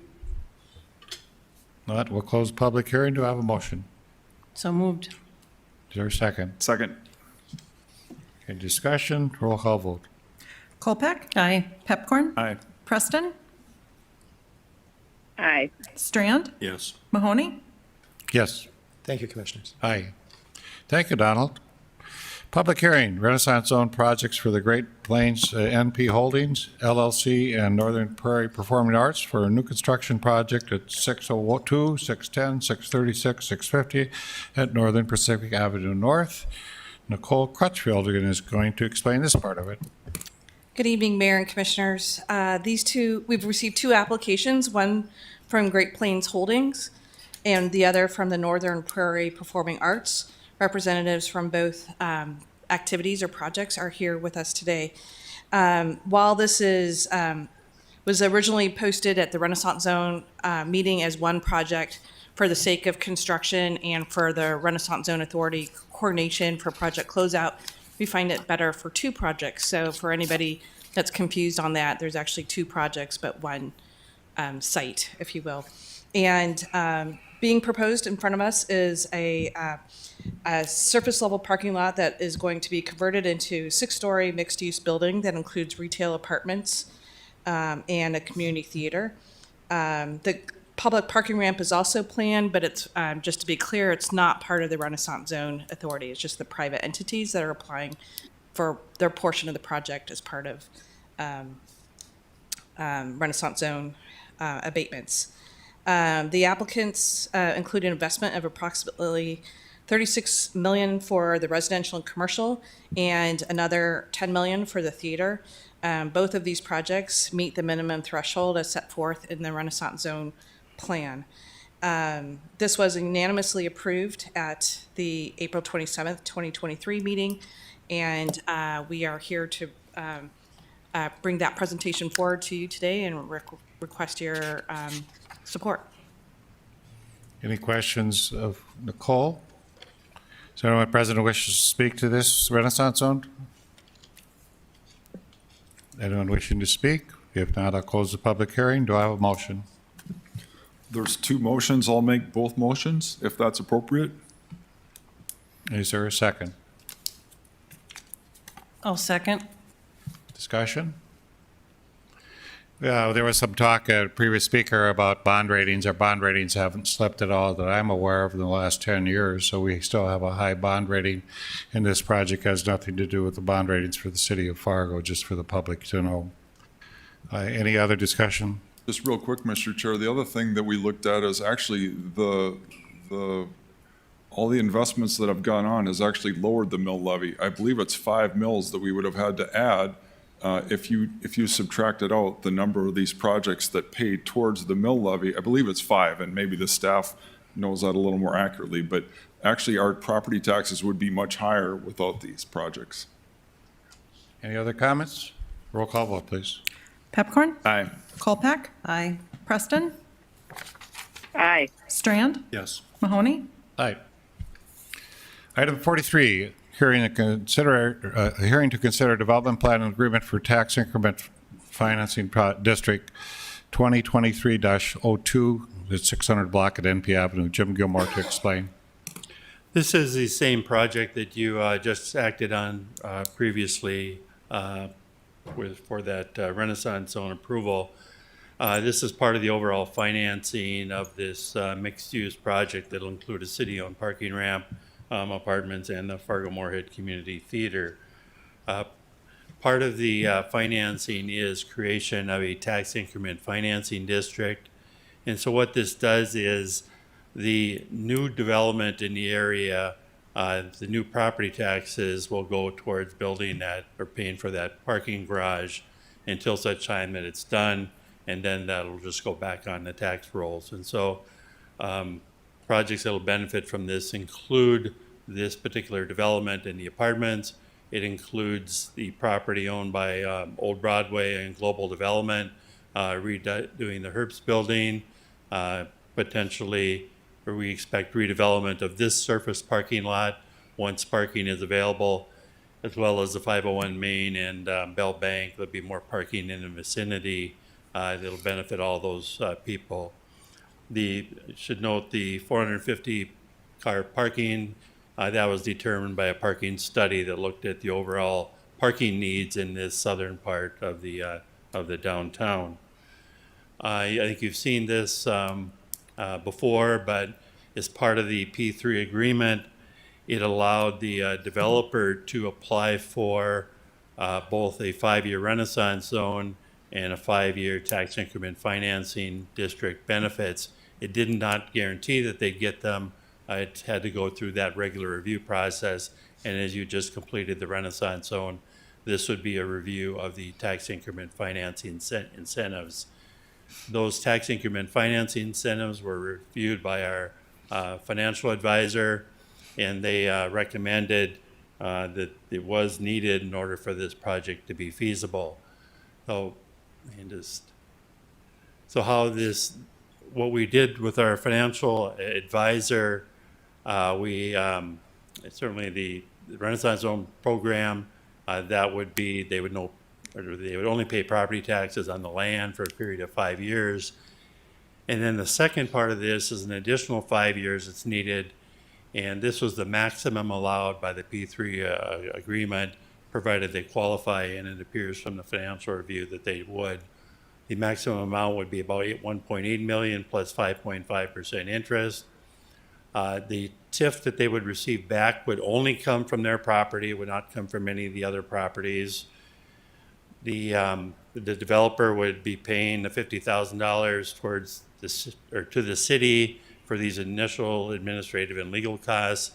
Speaker 1: Not, we'll close the public hearing. Do I have a motion?
Speaker 2: So moved.
Speaker 1: Is there a second?
Speaker 6: Second.
Speaker 1: Okay, discussion, roll call vote.
Speaker 2: Kolpeck? Aye. Pepcorn?
Speaker 6: Aye.
Speaker 2: Preston?
Speaker 7: Aye.
Speaker 2: Strand?
Speaker 6: Yes.
Speaker 2: Mahoney?
Speaker 1: Yes.
Speaker 12: Thank you, Commissioners.
Speaker 1: Aye. Thank you, Donald. Public hearing, Renaissance Zone projects for the Great Plains NP Holdings, LLC, and Northern Prairie Performing Arts for a new construction project at 602, 610, 636, 650 at Northern Pacific Avenue North. Nicole Crutchfield is going to explain this part of it.
Speaker 16: Good evening, Mayor and Commissioners. We've received two applications, one from Great Plains Holdings and the other from the Northern Prairie Performing Arts. Representatives from both activities or projects are here with us today. While this was originally posted at the Renaissance Zone meeting as one project for the sake of construction and for the Renaissance Zone Authority coordination for project closeout, we find it better for two projects. So for anybody that's confused on that, there's actually two projects, but one site, if you will. And being proposed in front of us is a surface level parking lot that is going to be converted into 6-story mixed use building that includes retail apartments and a community theater. The public parking ramp is also planned, but it's just to be clear, it's not part of the Renaissance Zone Authority. It's just the private entities that are applying for their portion of the project as part of Renaissance Zone abatements. The applicants include an investment of approximately $36 million for the residential and commercial and another $10 million for the theater. Both of these projects meet the minimum threshold as set forth in the Renaissance Zone plan. This was unanimously approved at the April 27th, 2023 meeting, and we are here to bring that presentation forward to you today and request your support.
Speaker 1: Any questions of Nicole? Is there anyone present who wishes to speak to this Renaissance Zone? Anyone wishing to speak? If not, I'll close the public hearing. Do I have a motion?
Speaker 6: There's two motions. I'll make both motions if that's appropriate.
Speaker 1: Is there a second?
Speaker 2: I'll second.
Speaker 1: Discussion? Yeah, there was some talk, a previous speaker, about bond ratings. Our bond ratings haven't slipped at all that I'm aware of in the last 10 years, so we still have a high bond rating. And this project has nothing to do with the bond ratings for the city of Fargo, just for the public to know. Any other discussion?
Speaker 6: Just real quick, Mr. Chair, the other thing that we looked at is actually the all the investments that have gone on has actually lowered the mill levy. I believe it's 5 mills that we would have had to add if you subtracted out the number of these projects that paid towards the mill levy. I believe it's 5, and maybe the staff knows that a little more accurately, but actually our property taxes would be much higher without these projects.
Speaker 1: Any other comments? Roll call vote, please.
Speaker 2: Pepcorn?
Speaker 6: Aye.
Speaker 2: Colpack? Aye. Preston?
Speaker 7: Aye.
Speaker 2: Strand?
Speaker 15: Yes.
Speaker 2: Mahoney?
Speaker 1: Aye. Item 43, hearing to consider development plan and agreement for tax increment financing district 2023-02, the 600 block at NP Avenue. Jim Gilmore to explain.
Speaker 15: This is the same project that you just acted on previously for that Renaissance Zone approval. This is part of the overall financing of this mixed-use project that'll include a city-owned parking ramp, apartments, and the Fargo Moorhead Community Theater. Part of the financing is creation of a tax increment financing district. And so what this does is the new development in the area, the new property taxes will go towards building that or paying for that parking garage until such time that it's done, and then that'll just go back on the tax rolls. And so projects that will benefit from this include this particular development in the apartments. It includes the property owned by Old Broadway and Global Development, redoing the Herbst building, potentially, or we expect redevelopment of this surface parking lot once parking is available, as well as the 501 Main and Bell Bank. There'll be more parking in the vicinity that'll benefit all those people. Should note the 450 car parking, that was determined by a parking study that looked at the overall parking needs in this southern part of the downtown. I think you've seen this before, but as part of the P3 agreement, it allowed the developer to apply for both a 5-year Renaissance Zone and a 5-year tax increment financing district benefits. It did not guarantee that they'd get them. It had to go through that regular review process. And as you just completed the Renaissance Zone, this would be a review of the tax increment financing incentives. Those tax increment financing incentives were reviewed by our financial advisor, and they recommended that it was needed in order for this project to be feasible. So what we did with our financial advisor, we certainly the Renaissance Zone program, that would be, they would only pay property taxes on the land for a period of 5 years. And then the second part of this is an additional 5 years that's needed. And this was the maximum allowed by the P3 agreement, provided they qualify, and it appears from the financial review that they would. The maximum amount would be about 1.8 million plus 5.5% interest. The TIF that they would receive back would only come from their property. It would not come from any of the other properties. The developer would be paying the $50,000 towards to the city for these initial administrative and legal costs,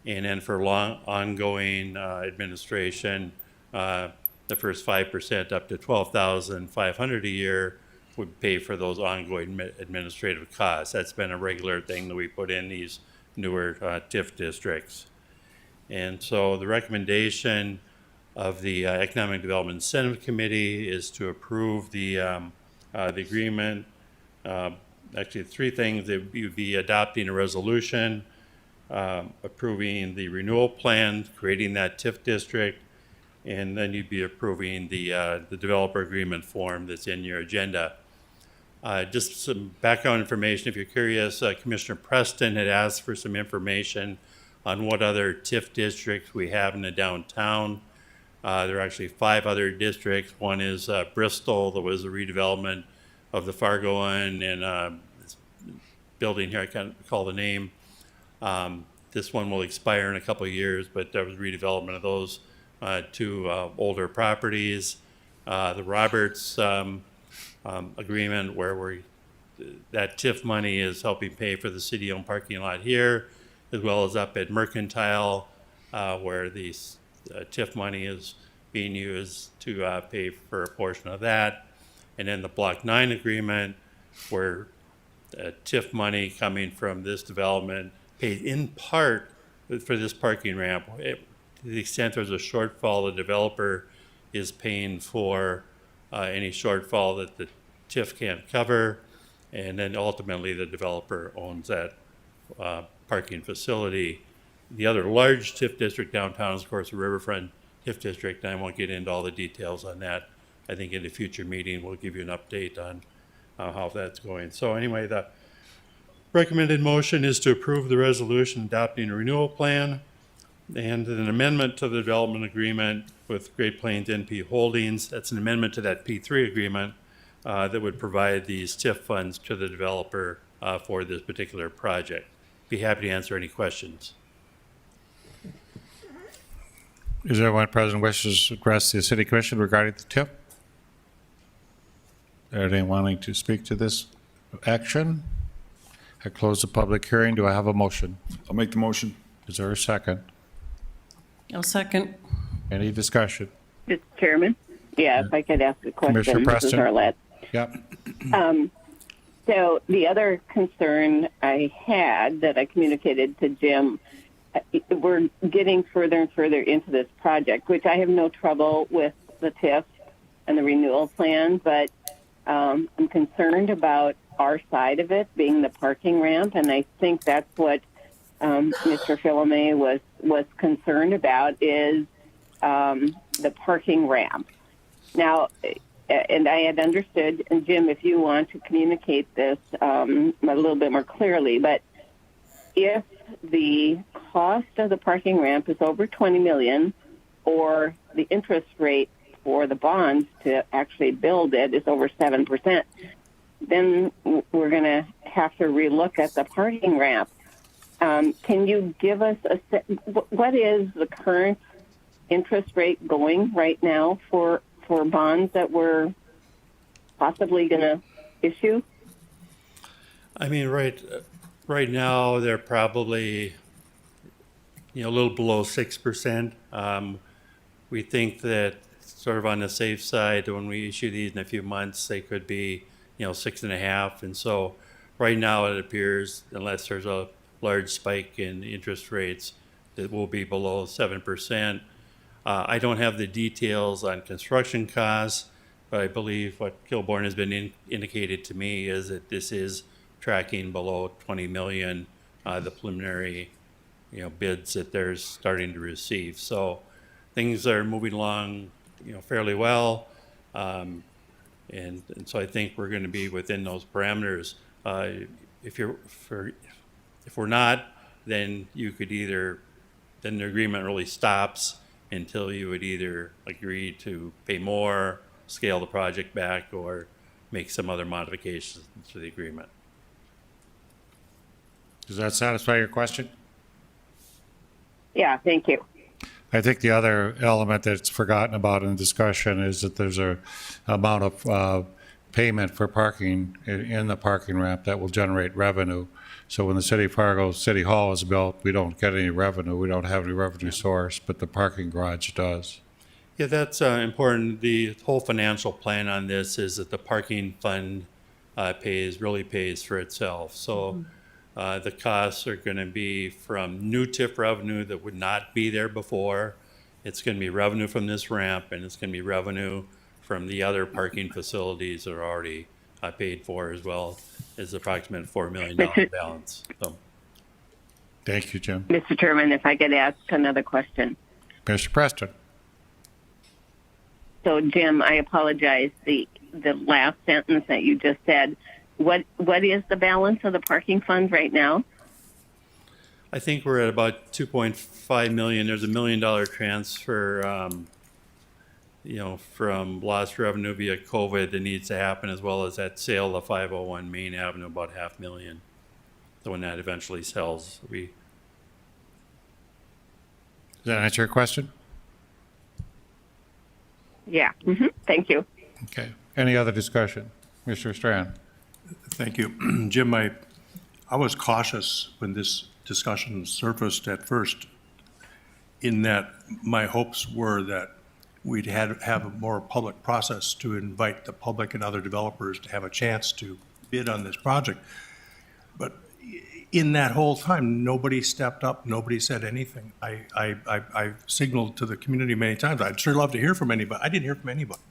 Speaker 15: and then for ongoing administration, the first 5% up to $12,500 a year would pay for those ongoing administrative costs. That's been a regular thing that we put in these newer TIF districts. And so the recommendation of the Economic Development Incentive Committee is to approve the agreement. Actually, 3 things: that you'd be adopting a resolution, approving the renewal plan, creating that TIF district, and then you'd be approving the developer agreement form that's in your agenda. Just some background information, if you're curious, Commissioner Preston had asked for some information on what other TIF districts we have in the downtown. There are actually 5 other districts. One is Bristol, that was a redevelopment of the Fargo one, and this building here, I can't recall the name. This one will expire in a couple of years, but there was redevelopment of those 2 older properties. The Roberts agreement, where that TIF money is helping pay for the city-owned parking lot here, as well as up at Mercantile, where the TIF money is being used to pay for a portion of that. And then the Block 9 agreement, where TIF money coming from this development paid in part for this parking ramp. To the extent there's a shortfall, the developer is paying for any shortfall that the TIF can't cover, and then ultimately the developer owns that parking facility. The other large TIF district downtown is, of course, the Riverfront TIF district, and I won't get into all the details on that. I think in a future meeting we'll give you an update on how that's going. So anyway, the recommended motion is to approve the resolution adopting a renewal plan and an amendment to the development agreement with Great Plains NP Holdings. That's an amendment to that P3 agreement that would provide these TIF funds to the developer for this particular project. Be happy to answer any questions.
Speaker 1: Is there one present wishes to address the city commission regarding the TIF? Are they wanting to speak to this action? I close the public hearing. Do I have a motion?
Speaker 6: I'll make the motion.
Speaker 1: Is there a second?
Speaker 2: I'll second.
Speaker 1: Any discussion?
Speaker 7: Mr. Chairman? Yeah, if I could ask a question.
Speaker 1: Commissioner
Speaker 7: This is
Speaker 1: Preston?
Speaker 7: Arlette.
Speaker 1: Yep.
Speaker 7: So the other concern I had that I communicated to Jim, we're getting further and further into this project, which I have no trouble with the TIF and the renewal plan, but I'm concerned about our side of it being the parking ramp, and I think that's what Mr. Filame was concerned about is the parking ramp. Now, and I had understood, and Jim, if you want to communicate this a little bit more clearly, but if the cost of the parking ramp is over $20 million, or the interest rate for the bonds to actually build it is over 7%, then we're going to have to relook at the parking ramp. Can you give us what is the current interest rate going right now for bonds that we're possibly going to issue?
Speaker 15: I mean, right now they're probably a little below 6%. We think that sort of on the safe side, when we issue these in a few months, they could be 6.5%. And so right now it appears, unless there's a large spike in interest rates, it will be below 7%. I don't have the details on construction costs, but I believe what Kilbourne has been indicated to me is that this is tracking below 20 million, the preliminary bids that they're starting to receive. So things are moving along fairly well, and so I think we're going to be within those parameters. If we're not, then then the agreement really stops until you would either agree to pay more, scale the project back, or make some other modifications to the agreement.
Speaker 1: Does that satisfy your question?
Speaker 7: Yeah, thank you.
Speaker 1: I think the other element that's forgotten about in the discussion is that there's a amount of payment for parking in the parking ramp that will generate revenue. So when the City of Fargo City Hall is built, we don't get any revenue. We don't have any revenue source, but the parking garage does.
Speaker 15: Yeah, that's important. The whole financial plan on this is that the parking fund really pays for itself. So the costs are going to be from new TIF revenue that would not be there before. It's going to be revenue from this ramp, and it's going to be revenue from the other parking facilities that are already paid for, as well as the approximate $4 million balance. So.
Speaker 1: Thank you, Jim.
Speaker 7: Mr. Chairman, if I could ask another question.
Speaker 1: Mr. Preston.
Speaker 7: So, Jim, I apologize. The last sentence that you just said, what is the balance of the parking fund right now?
Speaker 15: I think we're at about 2.5 million. There's $1 million transfer, from lost revenue via COVID that needs to happen, as well as that sale of 501 Main Avenue, about $500,000. So when that eventually sells,
Speaker 1: Does that answer your question?
Speaker 7: Yeah. Mm-hmm. Thank you.
Speaker 1: Okay. Any other discussion? Mr. Strand.
Speaker 17: Thank you. Jim, I was cautious when this discussion surfaced at first, in that my hopes were that we'd have a more public process to invite the public and other developers to have a chance to bid on this project. But in that whole time, nobody stepped up, nobody said anything. I signaled to the community many times, I'd sure love to hear from anybody. I didn't hear from anybody.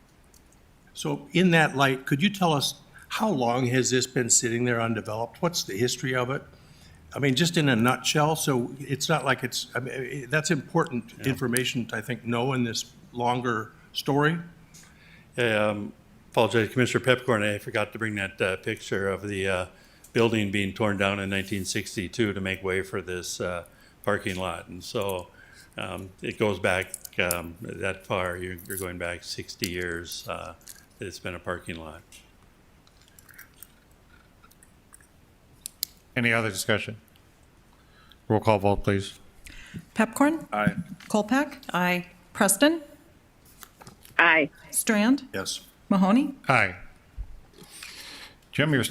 Speaker 17: So in that light, could you tell us, how long has this been sitting there undeveloped? What's the history of it? I mean, just in a nutshell, so it's not like it's, I mean, that's important information to, I think, know in this longer story.
Speaker 15: Apologize, Commissioner Pepcorn, I forgot to bring that picture of the building being torn down in 1962 to make way for this parking lot. And so it goes back that far. You're going back 60 years. It's been a parking lot.
Speaker 1: Any other discussion? Roll call vote, please.
Speaker 18: Pepcorn?
Speaker 6: Aye.
Speaker 18: Kolpak?
Speaker 2: Aye.
Speaker 18: Preston?
Speaker 7: Aye.
Speaker 18: Strand?
Speaker 17: Yes.
Speaker 18: Mahoney?
Speaker 1: Aye. Jim, you're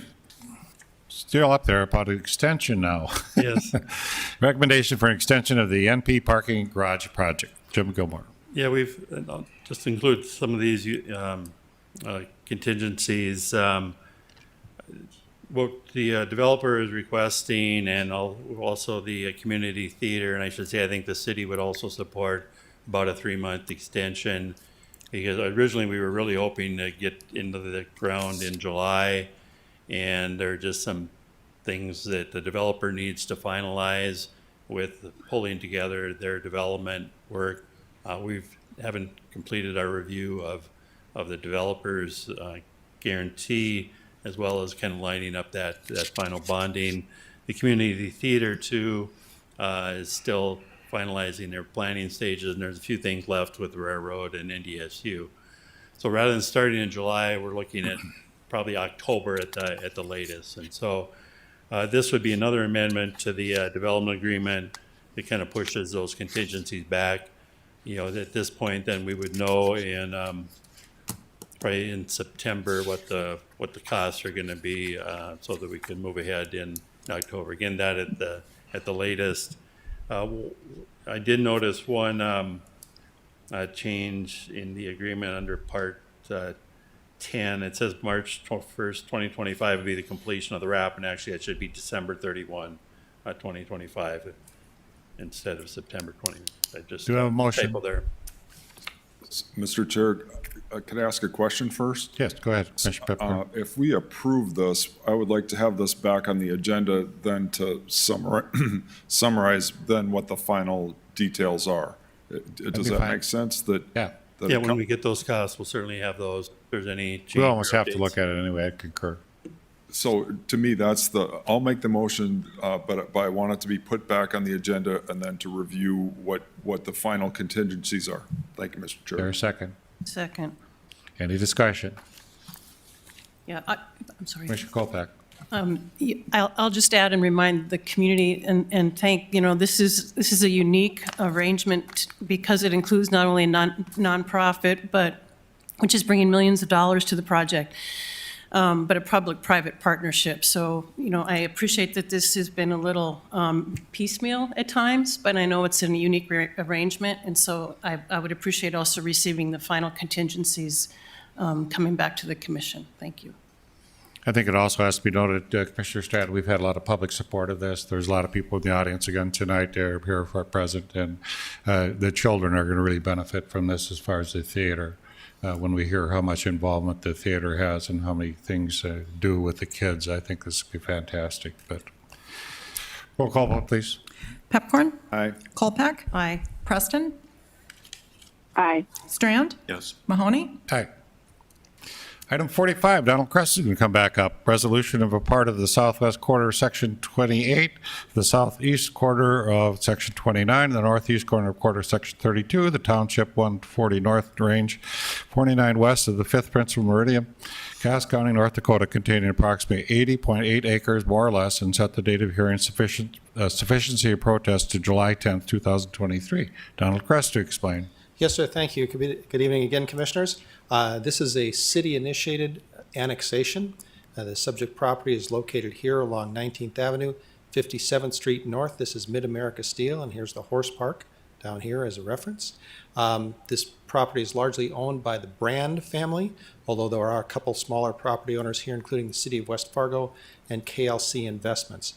Speaker 1: still up there about an extension now.
Speaker 15: Yes.
Speaker 1: Recommendation for an extension of the NP parking garage project. Jim Gilmore.
Speaker 15: Yeah, we've just include some of these contingencies. What the developer is requesting, and also the community theater, and I should say I think the city would also support about a 3-month extension, because originally we were really hoping to get into the ground in July, and there are just some things that the developer needs to finalize with pulling together their development work. We haven't completed our review of the developer's guarantee, as well as kind of lining up that final bonding. The community theater too is still finalizing their planning stages, and there's a few things left with the railroad and NDSU. So rather than starting in July, we're looking at probably October at the latest. And so this would be another amendment to the development agreement that kind of pushes those contingencies back. You know, at this point, then we would know in probably in September what the costs are going to be, so that we can move ahead in October. Again, that at the latest. I did notice one change in the agreement under Part 10. It says March 1st, 2025 would be the completion of the wrap, and actually it should be December 31, 2025 instead of September 20. I just
Speaker 1: Do you have a motion?
Speaker 15: typo there.
Speaker 6: Mr. Chair, could I ask a question first?
Speaker 1: Yes, go ahead, Commissioner Pepcorn.
Speaker 6: If we approve this, I would like to have this back on the agenda then to summarize then what the final details are. Does that
Speaker 1: fine.
Speaker 6: make sense? That
Speaker 1: Yeah.
Speaker 15: Yeah, when we get those costs, we'll certainly have those. If there's any change.
Speaker 1: We almost
Speaker 15: or
Speaker 1: have to
Speaker 15: updates.
Speaker 1: look at it anyway. I concur.
Speaker 6: So to me, I'll make the motion, but I want it to be put back on the agenda and then to review what the final contingencies are. Thank you, Mr. Chair.
Speaker 1: There a second?
Speaker 2: Second.
Speaker 1: Any discussion?
Speaker 2: Yeah, I'm sorry.
Speaker 1: Commissioner Kolpak.
Speaker 2: I'll just add and remind the community and thank, this is a unique arrangement because it includes not only nonprofit, but which is bringing millions of dollars to the project, but a public-private partnership. So, I appreciate that this has been a little piecemeal at times, but I know it's a unique arrangement. And so I would appreciate also receiving the final contingencies coming back to the commission. Thank you.
Speaker 1: I think it also has to be noted, Commissioner Stratton, we've had a lot of public support of this. There's a lot of people in the audience again tonight. They're here for present, and the children are going to really benefit from this as far as the theater. When we hear how much involvement the theater has and how many things do with the kids, I think this would be fantastic. But roll call vote, please.
Speaker 18: Pepcorn?
Speaker 6: Aye.
Speaker 18: Kolpak?
Speaker 2: Aye.
Speaker 18: Preston?
Speaker 7: Aye.
Speaker 18: Strand?
Speaker 17: Yes.
Speaker 18: Mahoney?
Speaker 1: Aye. Item 45, Donald Crest is going to come back up. Resolution of a part of the southwest quarter, Section 28, the southeast quarter of Section 29, the northeast corner of quarter, Section 32, the township 140 north range, 49 west of the 5th principal meridian, Cass County, North Dakota, containing approximately 80.8 acres, more or less, and set the date of hearing sufficiency of protest to July 10th, 2023. Donald Crest to explain.
Speaker 12: Yes, sir. Thank you. Good evening again, Commissioners. This is a city-initiated annexation. The subject property is located here along 19th Avenue, 57th Street North. This is Mid-America Steel, and here's the horse park down here as a reference. This property is largely owned by the Brand family, although there are a couple smaller property owners here, including the City of West Fargo and KLC Investments.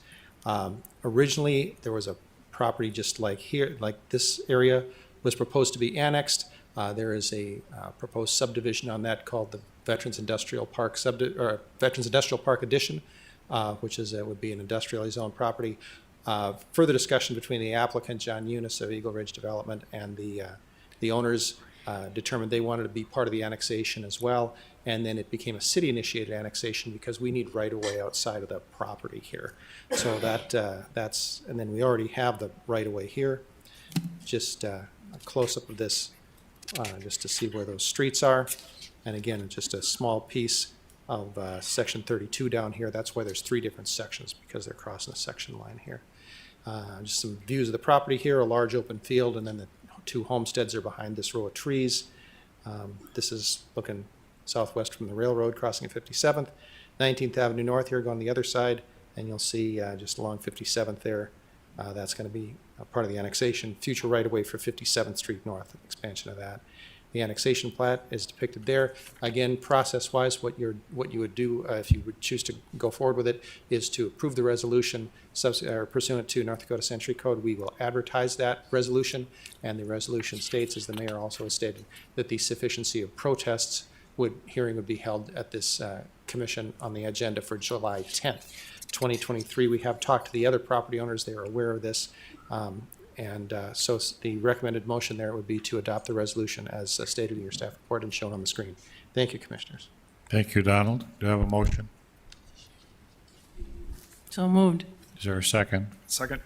Speaker 12: Originally, there was a property just like here, like this area was proposed to be annexed. There is a proposed subdivision on that called the Veterans Industrial Park Veterans Industrial Park Addition, which is would be an industrially zoned property. Further discussion between the applicant, John Eunice of Eagle Ridge Development, and the owners determined they wanted to be part of the annexation as well. And then it became a city-initiated annexation because we need right-of-way outside of the property here. So that's, and then we already have the right-of-way here. Just a close-up of this, just to see where those streets are. And again, just a small piece of section 32 down here. That's why there's 3 different sections, because they're crossing a section line here. Just some views of the property here, a large open field, and then the 2 homesteads are behind this row of trees. This is looking southwest from the railroad, crossing at 57th. 19th Avenue North here, going the other side, and you'll see just along 57th there, that's going to be a part of the annexation. Future right-of-way for 57th Street North, expansion of that. The annexation plat is depicted there. Again, process-wise, what you would do if you would choose to go forward with it is to approve the resolution pursuant to North Dakota Century Code. We will advertise that resolution, and the resolution states, as the mayor also has stated, that the sufficiency of protests hearing would be held at this commission on the agenda for July 10th, 2023. We have talked to the other property owners. They are aware of this. So the recommended motion there would be to adopt the resolution as stated in your staff report and shown on the screen. Thank you, Commissioners.
Speaker 1: Thank you, Donald. Do you have a motion?
Speaker 2: So moved.
Speaker 1: Is there a second?
Speaker 6: Second.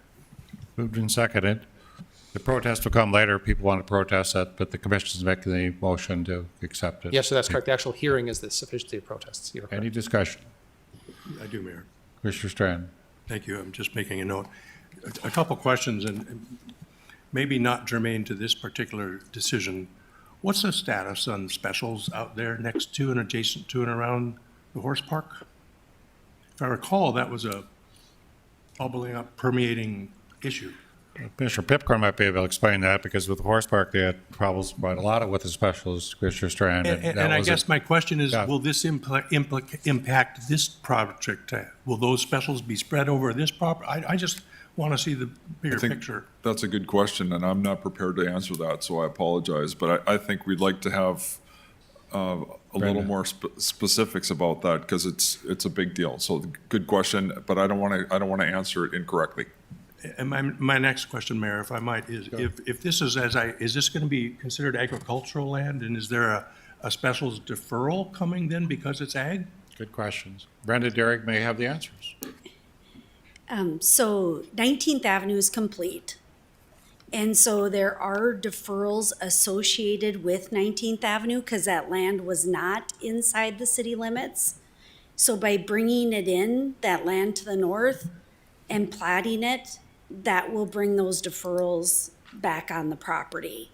Speaker 1: Moved and seconded. The protest will come later. People want to protest that, but the commission's making the motion to accept it.
Speaker 12: Yes, so that's correct. The actual hearing is the sufficiency of protests. You're correct.
Speaker 1: Any discussion?
Speaker 17: I do, Mayor.
Speaker 1: Commissioner Strand.
Speaker 17: Thank you. I'm just making a note. A couple questions, and maybe not germane to this particular decision. What's the status on specials out there next to and adjacent to and around the horse park? If I recall, that was a bubbling up, permeating issue.
Speaker 1: Commissioner Pipcorn might be able to explain that, because with the horse park, they had problems quite a lot with the specials, Commissioner Strand.
Speaker 17: And I guess my question is, will this impact this project? Will those specials be spread over this property? I just want to see the bigger picture.
Speaker 6: That's a good question, and I'm not prepared to answer that, so I apologize. But I think we'd like to have a little more specifics about that, because it's a big deal. So good question, but I don't want to answer it incorrectly.
Speaker 17: And my next question, Mayor, if I might, is if this is is this going to be considered agricultural land, and is there a specials deferral coming then because it's ag?
Speaker 1: Good questions. Brenda Derrick may have the answers.
Speaker 19: So 19th Avenue is complete. And so there are deferrals associated with 19th Avenue because that land was not inside the city limits. So by bringing it in, that land to the north, and platting it, that will bring those deferrals back on the property.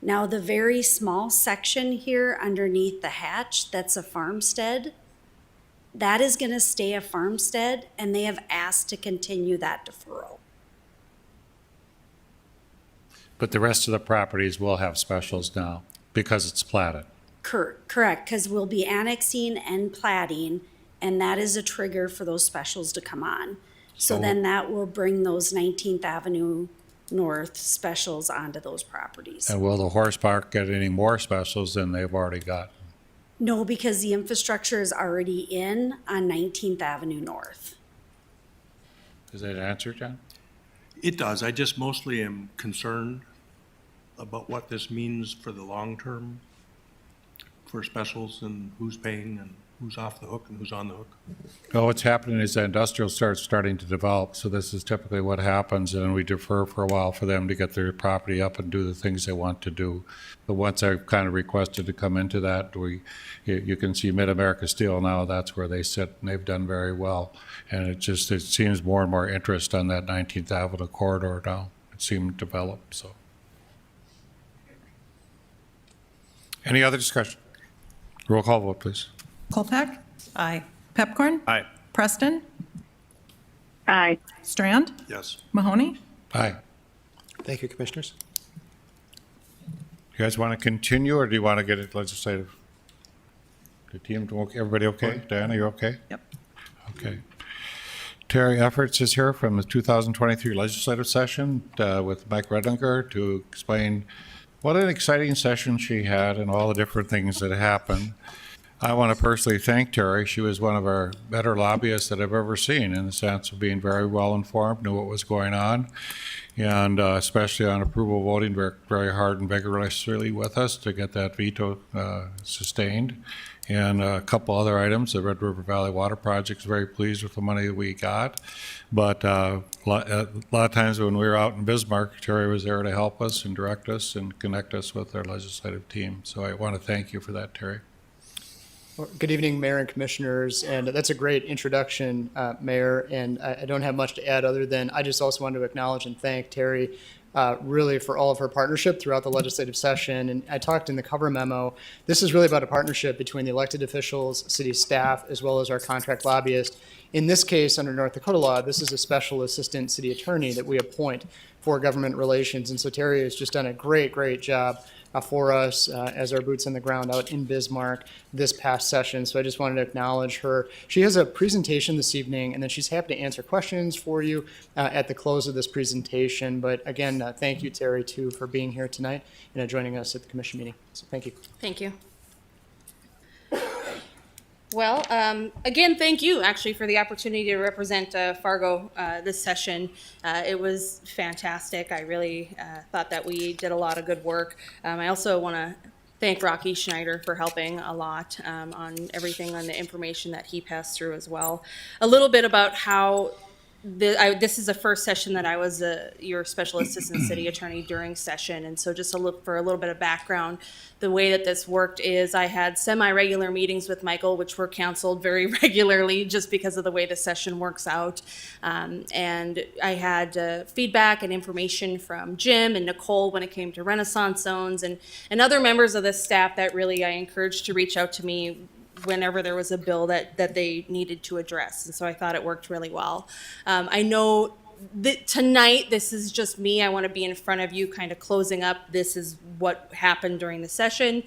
Speaker 19: Now, the very small section here underneath the hatch, that's a farmstead, that is going to stay a farmstead, and they have asked to continue that deferral.
Speaker 1: But the rest of the properties will have specials now because it's platted.
Speaker 19: Correct, because we'll be annexing and platting, and that is a trigger for those specials to come on. So then that will bring those 19th Avenue North specials onto those properties.
Speaker 1: And will the horse park get any more specials than they've already got?
Speaker 19: No, because the infrastructure is already in on 19th Avenue North.
Speaker 1: Does that answer, John?
Speaker 17: It does. I just mostly am concerned about what this means for the long term for specials and who's paying and who's off the hook and who's on the hook.
Speaker 1: Well, what's happening is that industrial starts starting to develop, so this is typically what happens, and we defer for a while for them to get their property up and do the things they want to do. But once I've kind of requested to come into that, you can see Mid-America Steel now, that's where they sit, and they've done very well. And it seems more and more interest on that 19th Avenue corridor now. It seemed developed, so. Any other discussion? Roll call vote, please.
Speaker 18: Kolpak?
Speaker 2: Aye.
Speaker 18: Pepcorn?
Speaker 6: Aye.
Speaker 18: Preston?
Speaker 7: Aye.
Speaker 18: Strand,
Speaker 17: Yes.
Speaker 18: Mahoney.
Speaker 1: Aye.
Speaker 12: Thank you, Commissioners.
Speaker 1: You guys want to continue, or do you want to get it legislative? The team, everybody okay? Diana, you okay?
Speaker 18: Yep.
Speaker 1: Okay. Terry Efforts is here from the 2023 legislative session with Mike Redlinger to explain what an exciting session she had and all the different things that happened. I want to personally thank Terry. She was one of our better lobbyists that I've ever seen in the sense of being very well informed, knew what was going on, and especially on approval voting, worked very hard and vigorously with us to get that veto sustained. And a couple other items, the Red River Valley Water Project is very pleased with the money that we got. But a lot of times when we were out in Bismarck, Terry was there to help us and direct us and connect us with our legislative team. So I want to thank you for that, Terry.
Speaker 20: Well, good evening, Mayor and Commissioners, and that's a great introduction, Mayor, and I don't have much to add other than I just also wanted to acknowledge and thank Terry really for all of her partnership throughout the legislative session. And I talked in the cover memo, this is really about a partnership between the elected officials, city staff, as well as our contract lobbyist. In this case, under North Dakota law, this is a special assistant city attorney that we appoint for government relations. And so Terry has just done a great job for us as our boots on the ground out in Bismarck this past session. So I just wanted to acknowledge her. She has a presentation this evening, and then she's happy to answer questions for you at the close of this presentation. But again, thank you, Terry, too, for being here tonight and joining us at the commission meeting. So thank you.
Speaker 16: Thank you. Well, again, thank you actually for the opportunity to represent Fargo this session. It was fantastic. I really thought that we did a lot of good work. I also want to thank Rocky Schneider for helping a lot on everything on the information that he passed through as well. A little bit about how this is the first session that I was your special assistant city attorney during session. And so just for a little bit of background, the way that this worked is I had semi-regular meetings with Michael, which were canceled very regularly just because of the way the session works out. And I had feedback and information from Jim and Nicole when it came to Renaissance zones and other members of the staff that really I encouraged to reach out to me whenever there was a bill that they needed to address. And so I thought it worked really well. I know that tonight, this is just me. I want to be in front of you kind of closing up. This is what happened during the session,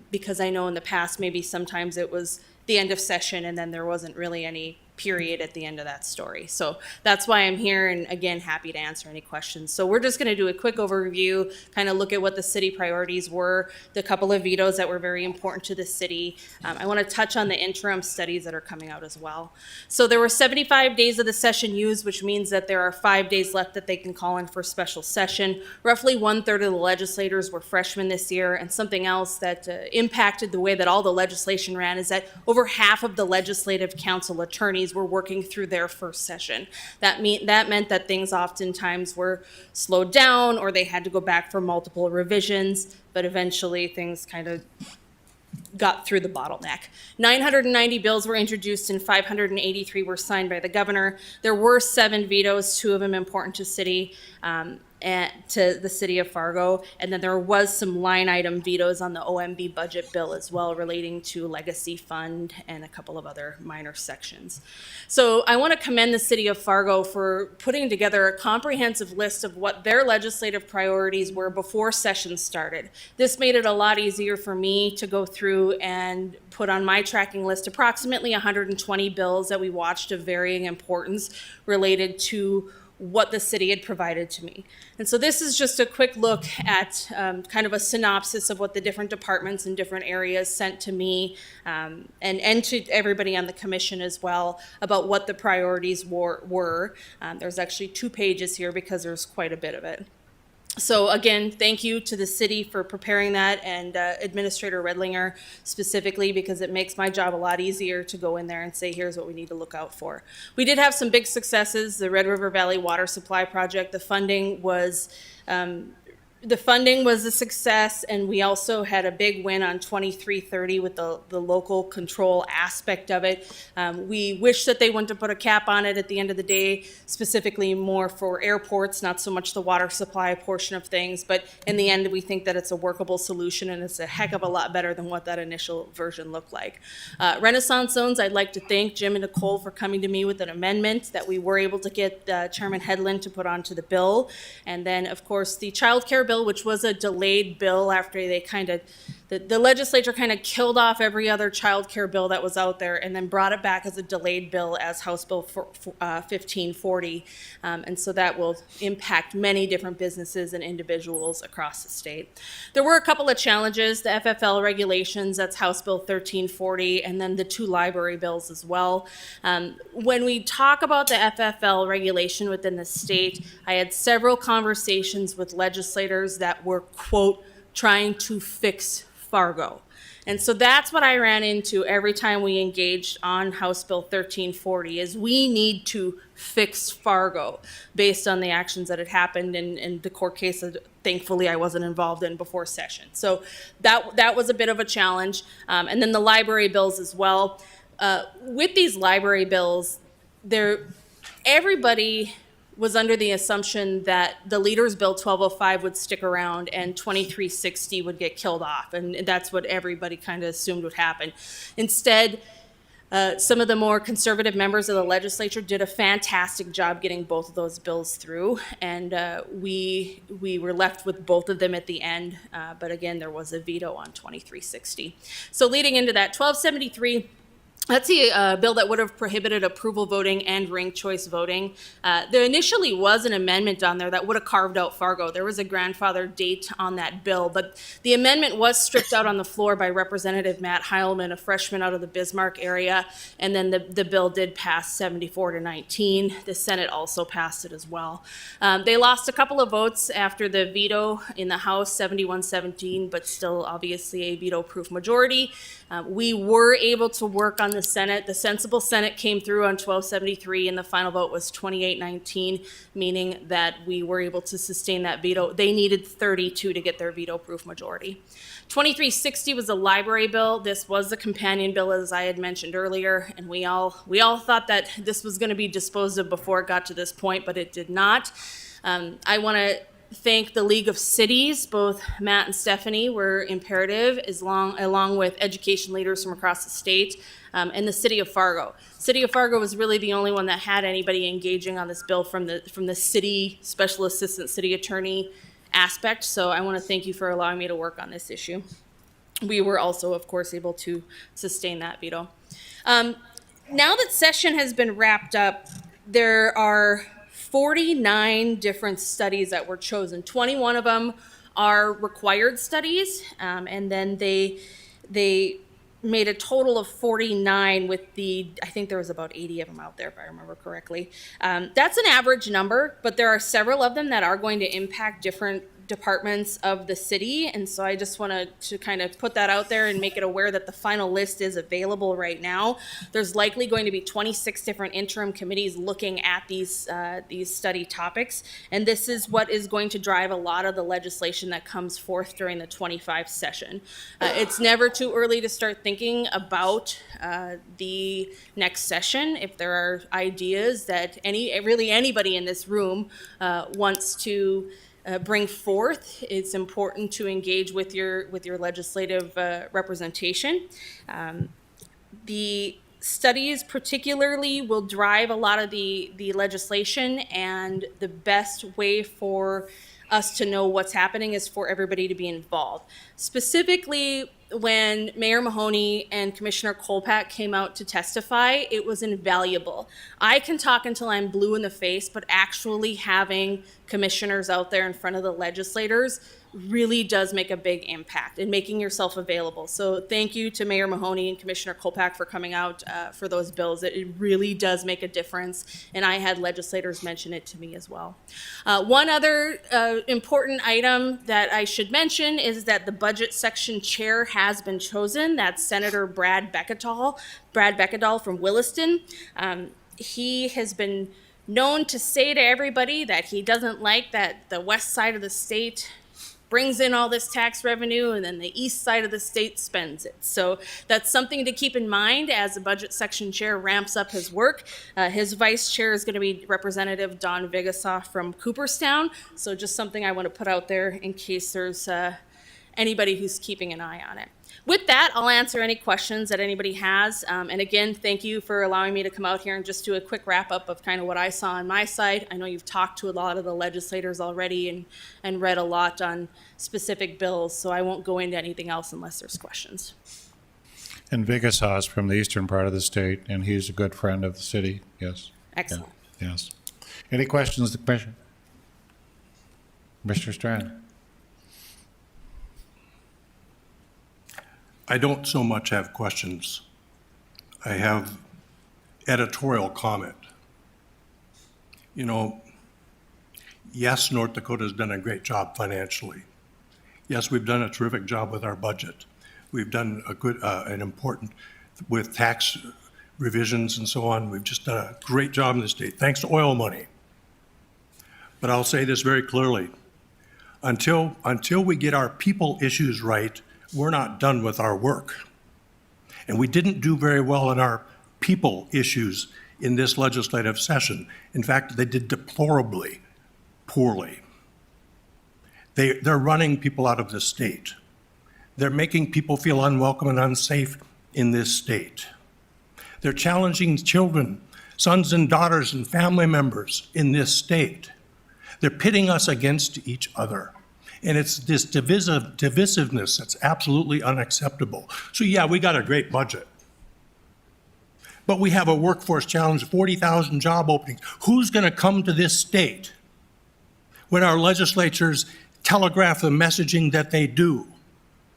Speaker 16: because I know in the past, maybe sometimes it was the end of session and then there wasn't really any period at the end of that story. So that's why I'm here, and again, happy to answer any questions. So we're just going to do a quick overview, kind of look at what the city priorities were, the couple of vetoes that were very important to the city. I want to touch on the interim studies that are coming out as well. So there were 75 days of the session used, which means that there are 5 days left that they can call in for special session. Roughly 1/3 of the legislators were freshmen this year, and something else that impacted the way that all the legislation ran is that over half of the legislative council attorneys were working through their first session. That meant that things oftentimes were slowed down or they had to go back for multiple revisions, but eventually things kind of got through the bottleneck. 990 bills were introduced and 583 were signed by the governor. There were 7 vetoes, 2 of them important to city. And to the city of Fargo, and then there was some line item vetoes on the OMB budget bill as well relating to legacy fund and a couple of other minor sections. So I want to commend the city of Fargo for putting together a comprehensive list of what their legislative priorities were before session started. This made it a lot easier for me to go through and put on my tracking list approximately 120 bills that we watched of varying importance related to what the city had provided to me. And so this is just a quick look at kind of a synopsis of what the different departments and different areas sent to me and to everybody on the commission as well about what the priorities were. There's actually 2 pages here because there's quite a bit of it. So again, thank you to the city for preparing that and Administrator Redlinger specifically, because it makes my job a lot easier to go in there and say, here's what we need to look out for. We did have some big successes. The Red River Valley Water Supply Project, the funding was the funding was a success, and we also had a big win on 2330 with the local control aspect of it. We wish that they wouldn't have put a cap on it at the end of the day, specifically more for airports, not so much the water supply portion of things. But in the end, we think that it's a workable solution, and it's a heck of a lot better than what that initial version looked like. Renaissance zones, I'd like to thank Jim and Nicole for coming to me with an amendment that we were able to get Chairman Headland to put onto the bill. And then, of course, the child care bill, which was a delayed bill after they the legislature kind of killed off every other child care bill that was out there and then brought it back as a delayed bill as House Bill 1540. And so that will impact many different businesses and individuals across the state. There were a couple of challenges, the FFL regulations, that's House Bill 1340, and then the 2 library bills as well. When we talk about the FFL regulation within the state, I had several conversations with legislators that were, quote, trying to fix Fargo. And so that's what I ran into every time we engaged on House Bill 1340 is we need to fix Fargo based on the actions that had happened in the court case that thankfully I wasn't involved in before session. So that was a bit of a challenge. And then the library bills as well. With these library bills, everybody was under the assumption that the Leaders Bill 1205 would stick around and 2360 would get killed off. And that's what everybody kind of assumed would happen. Instead, some of the more conservative members of the legislature did a fantastic job getting both of those bills through. And we were left with both of them at the end. But again, there was a veto on 2360. So leading into that, 1273, that's the bill that would have prohibited approval voting and ranked choice voting. There initially was an amendment on there that would have carved out Fargo. There was a grandfather date on that bill, but the amendment was stripped out on the floor by Representative Matt Heilman, a freshman out of the Bismarck area, and then the bill did pass 74-19. The Senate also passed it as well. They lost a couple of votes after the veto in the House, 71-17, but still obviously a veto-proof majority. We were able to work on the Senate. The sensible Senate came through on 1273, and the final vote was 28-19, meaning that we were able to sustain that veto. They needed 32 to get their veto-proof majority. 2360 was a library bill. This was a companion bill, as I had mentioned earlier, and we all thought that this was going to be disposed of before it got to this point, but it did not. I want to thank the League of Cities. Both Matt and Stephanie were imperative, along with education leaders from across the state, and the City of Fargo. City of Fargo was really the only one that had anybody engaging on this bill from the city special assistant city attorney aspect. So I want to thank you for allowing me to work on this issue. We were also, of course, able to sustain that veto. Now that session has been wrapped up, there are 49 different studies that were chosen. 21 of them are required studies, and then they made a total of 49 with I think there was about 80 of them out there, if I remember correctly. That's an average number, but there are several of them that are going to impact different departments of the city, and so I just wanted to kind of put that out there and make it aware that the final list is available right now. There's likely going to be 26 different interim committees looking at these study topics, and this is what is going to drive a lot of the legislation that comes forth during the 25 session. It's never too early to start thinking about the next session. If there are ideas that really anybody in this room wants to bring forth, it's important to engage with your legislative representation. The studies particularly will drive a lot of the legislation, and the best way for us to know what's happening is for everybody to be involved. Specifically, when Mayor Mahoney and Commissioner Kolpak came out to testify, it was invaluable. I can talk until I'm blue in the face, but actually having commissioners out there in front of the legislators really does make a big impact and making yourself available. So thank you to Mayor Mahoney and Commissioner Kolpak for coming out for those bills. It really does make a difference, and I had legislators mention it to me as well. One other important item that I should mention is that the budget section chair has been chosen. That's Senator Brad Beckadal from Williston. He has been known to say to everybody that he doesn't like that the west side of the state
Speaker 19: brings in all this tax revenue, and then the east side of the state spends it. So that's something to keep in mind as the budget section chair ramps up his work. His vice chair is going to be Representative Don Vigasoff from Cooperstown. So just something I want to put out there in case there's anybody who's keeping an eye on it. With that, I'll answer any questions that anybody has. And again, thank you for allowing me to come out here and just do a quick wrap up of kind of what I saw on my side. I know you've talked to a lot of the legislators already and read a lot on specific bills, so I won't go into anything else unless there's questions.
Speaker 1: And Vigasaw is from the eastern part of the state, and he's a good friend of the city, yes.
Speaker 19: Excellent.
Speaker 1: Yeah, yes. Any questions to the Commissioner? Commissioner Strand?
Speaker 17: I don't so much have questions. I have editorial comment. You know, yes, North Dakota's done a great job financially. Yes, we've done a terrific job with our budget. We've done a good, an important, with tax revisions and so on. We've just done a great job in the state, thanks to oil money. But I'll say this very clearly. Until we get our people issues right, we're not done with our work. And we didn't do very well in our people issues in this legislative session. In fact, they did deplorably poorly. They're running people out of the state. They're making people feel unwelcome and unsafe in this state. They're challenging children, sons and daughters and family members in this state. They're pitting us against each other. And it's this divisiveness that's absolutely unacceptable. So yeah, we got a great budget. But we have a workforce challenge, 40,000 job openings. Who's going to come to this state when our legislatures telegraph the messaging that they do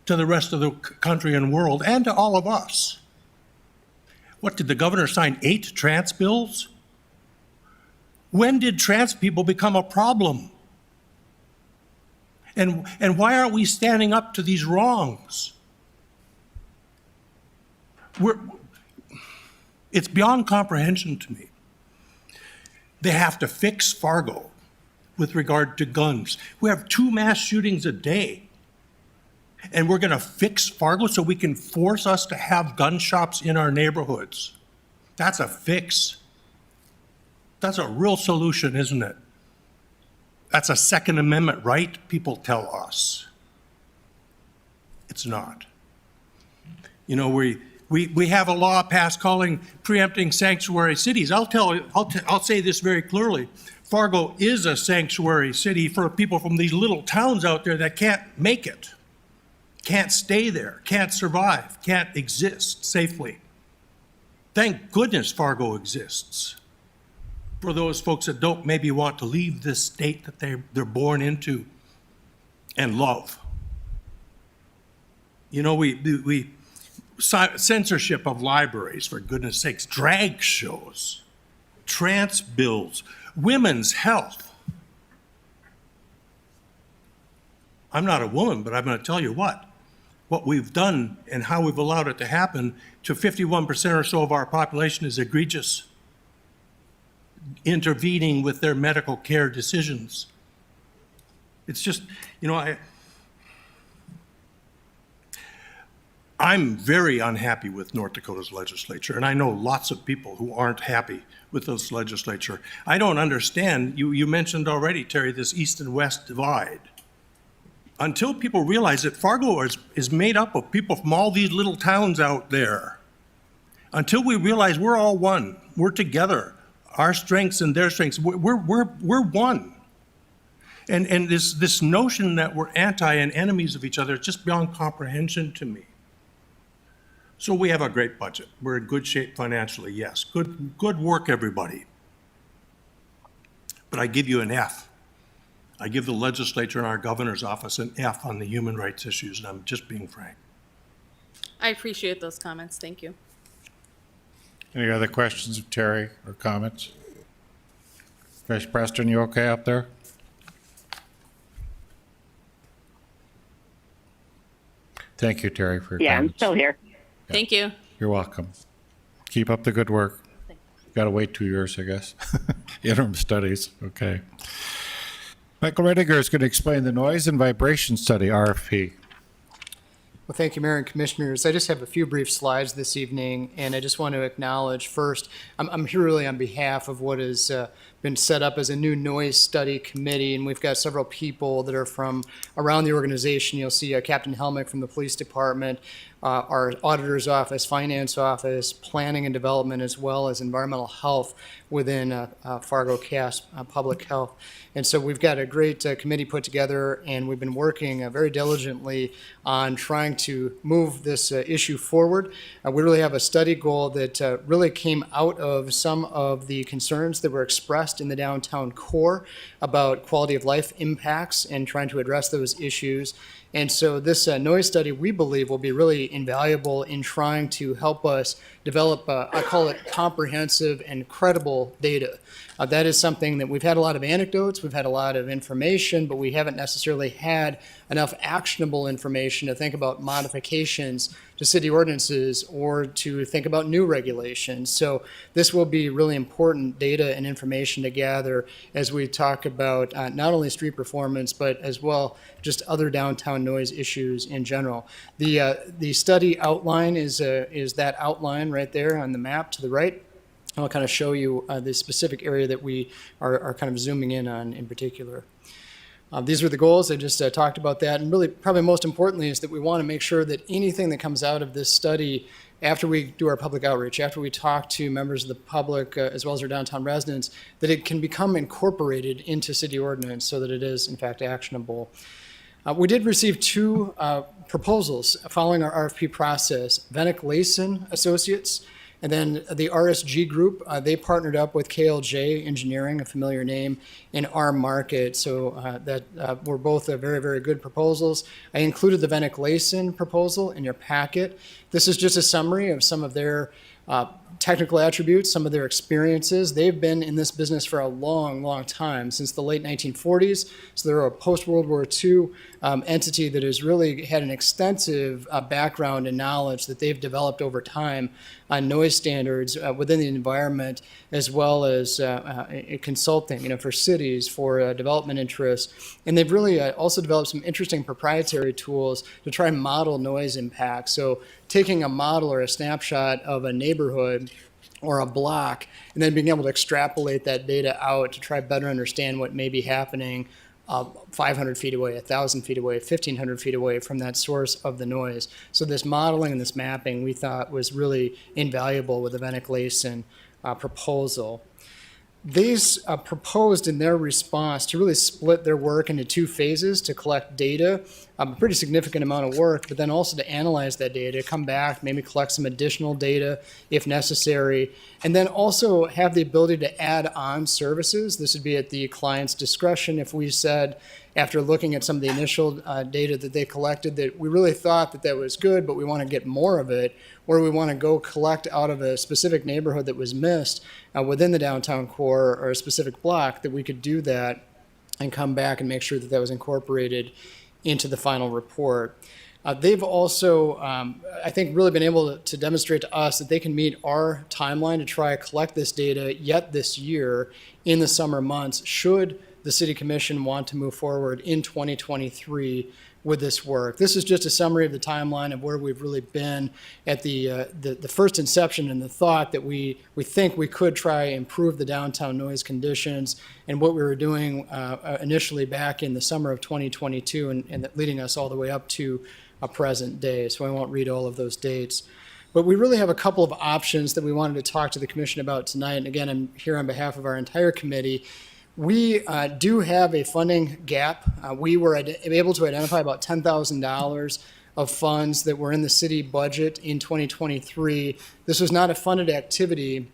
Speaker 17: to the rest of the country and world and to all of us? What, did the governor sign 8 trans bills? When did trans people become a problem? And why aren't we standing up to these wrongs? It's beyond comprehension to me. They have to fix Fargo with regard to guns. We have 2 mass shootings a day. And we're going to fix Fargo so we can force us to have gun shops in our neighborhoods. That's a fix. That's a real solution, isn't it? That's a Second Amendment right, people tell us. It's not. You know, we have a law passed calling preempting sanctuary cities. I'll say this very clearly. Fargo is a sanctuary city for people from these little towns out there that can't make it, can't stay there, can't survive, can't exist safely. Thank goodness Fargo exists for those folks that don't maybe want to leave this state that they're born into and love. You know, censorship of libraries, for goodness sakes, drag shows, trans bills, women's health. I'm not a woman, but I'm going to tell you what we've done and how we've allowed it to happen to 51% or so of our population is egregious. Intervening with their medical care decisions. It's just, you know, I'm very unhappy with North Dakota's legislature, and I know lots of people who aren't happy with this legislature. I don't understand, you mentioned already, Terry, this east and west divide. Until people realize that Fargo is made up of people from all these little towns out there, until we realize we're all one, we're together, our strengths and their strengths, we're one. And this notion that we're anti and enemies of each other is just beyond comprehension to me. So we have a great budget. We're in good shape financially, yes. Good work, everybody. But I give you an F. I give the legislature and our governor's office an F on the human rights issues, and I'm just being frank.
Speaker 19: I appreciate those comments. Thank you.
Speaker 1: Any other questions of Terry or comments? Vice Preston, you okay up there? Thank you, Terry, for your comments.
Speaker 7: I'm still here.
Speaker 19: Thank you.
Speaker 1: You're welcome. Keep up the good work. Got to wait 2 years, I guess. Interim studies, okay. Michael Rediger is going to explain the noise and vibration study, RFP.
Speaker 20: Well, thank you, Mayor and Commissioners. I just have a few brief slides this evening, and I just want to acknowledge first, I'm here really on behalf of what has been set up as a new noise study committee, and we've got several people that are from around the organization. You'll see Captain Helmick from the police department, our auditor's office, finance office, planning and development, as well as environmental health within Fargo CAS Public Health. And so we've got a great committee put together, and we've been working very diligently on trying to move this issue forward. We really have a study goal that really came out of some of the concerns that were expressed in the downtown core about quality of life impacts and trying to address those issues. And so this noise study, we believe, will be really invaluable in trying to help us develop, I call it comprehensive and credible data. That is something that we've had a lot of anecdotes, we've had a lot of information, but we haven't necessarily had enough actionable information to think about modifications to city ordinances or to think about new regulations. So this will be really important data and information to gather as we talk about not only street performance, but as well just other downtown noise issues in general. The study outline is that outline right there on the map to the right. I'll kind of show you the specific area that we are kind of zooming in on in particular. These were the goals. I just talked about that. And really, probably most importantly, is that we want to make sure that anything that comes out of this study after we do our public outreach, after we talk to members of the public, as well as our downtown residents, that it can become incorporated into city ordinance so that it is, in fact, actionable. We did receive two proposals following our RFP process. Vennick Layson Associates and then the RSG Group, they partnered up with KLJ Engineering, a familiar name, in our market. So that were both very, very good proposals. I included the Vennick Layson proposal in your packet. This is just a summary of some of their technical attributes, some of their experiences. They've been in this business for a long, long time, since the late 1940s. So they're a post-World War II entity that has really had an extensive background and knowledge that they've developed over time on noise standards within the environment, as well as consulting, for cities, for development interests. And they've really also developed some interesting proprietary tools to try and model noise impacts. So taking a model or a snapshot of a neighborhood or a block, and then being able to extrapolate that data out to try better understand what may be happening 500 feet away, 1,000 feet away, 1,500 feet away from that source of the noise. So this modeling and this mapping we thought was really invaluable with the Vennick Layson proposal. These proposed in their response to really split their work into two phases to collect data, a pretty significant amount of work, but then also to analyze that data, come back, maybe collect some additional data if necessary, and then also have the ability to add on services. This would be at the client's discretion. If we said, after looking at some of the initial data that they collected, that we really thought that that was good, but we want to get more of it, or we want to go collect out of a specific neighborhood that was missed within the downtown core or a specific block, that we could do that and come back and make sure that that was incorporated into the final report. They've also, I think, really been able to demonstrate to us that they can meet our timeline to try to collect this data yet this year in the summer months, should the City Commission want to move forward in 2023 with this work. This is just a summary of the timeline of where we've really been at the first inception and the thought that we think we could try and improve the downtown noise conditions, and what we were doing initially back in the summer of 2022 and leading us all the way up to a present day. So I won't read all of those dates. But we really have a couple of options that we wanted to talk to the Commission about tonight. And again, I'm here on behalf of our entire committee. We do have a funding gap. We were able to identify about $10,000 of funds that were in the city budget in 2023. This was not a funded activity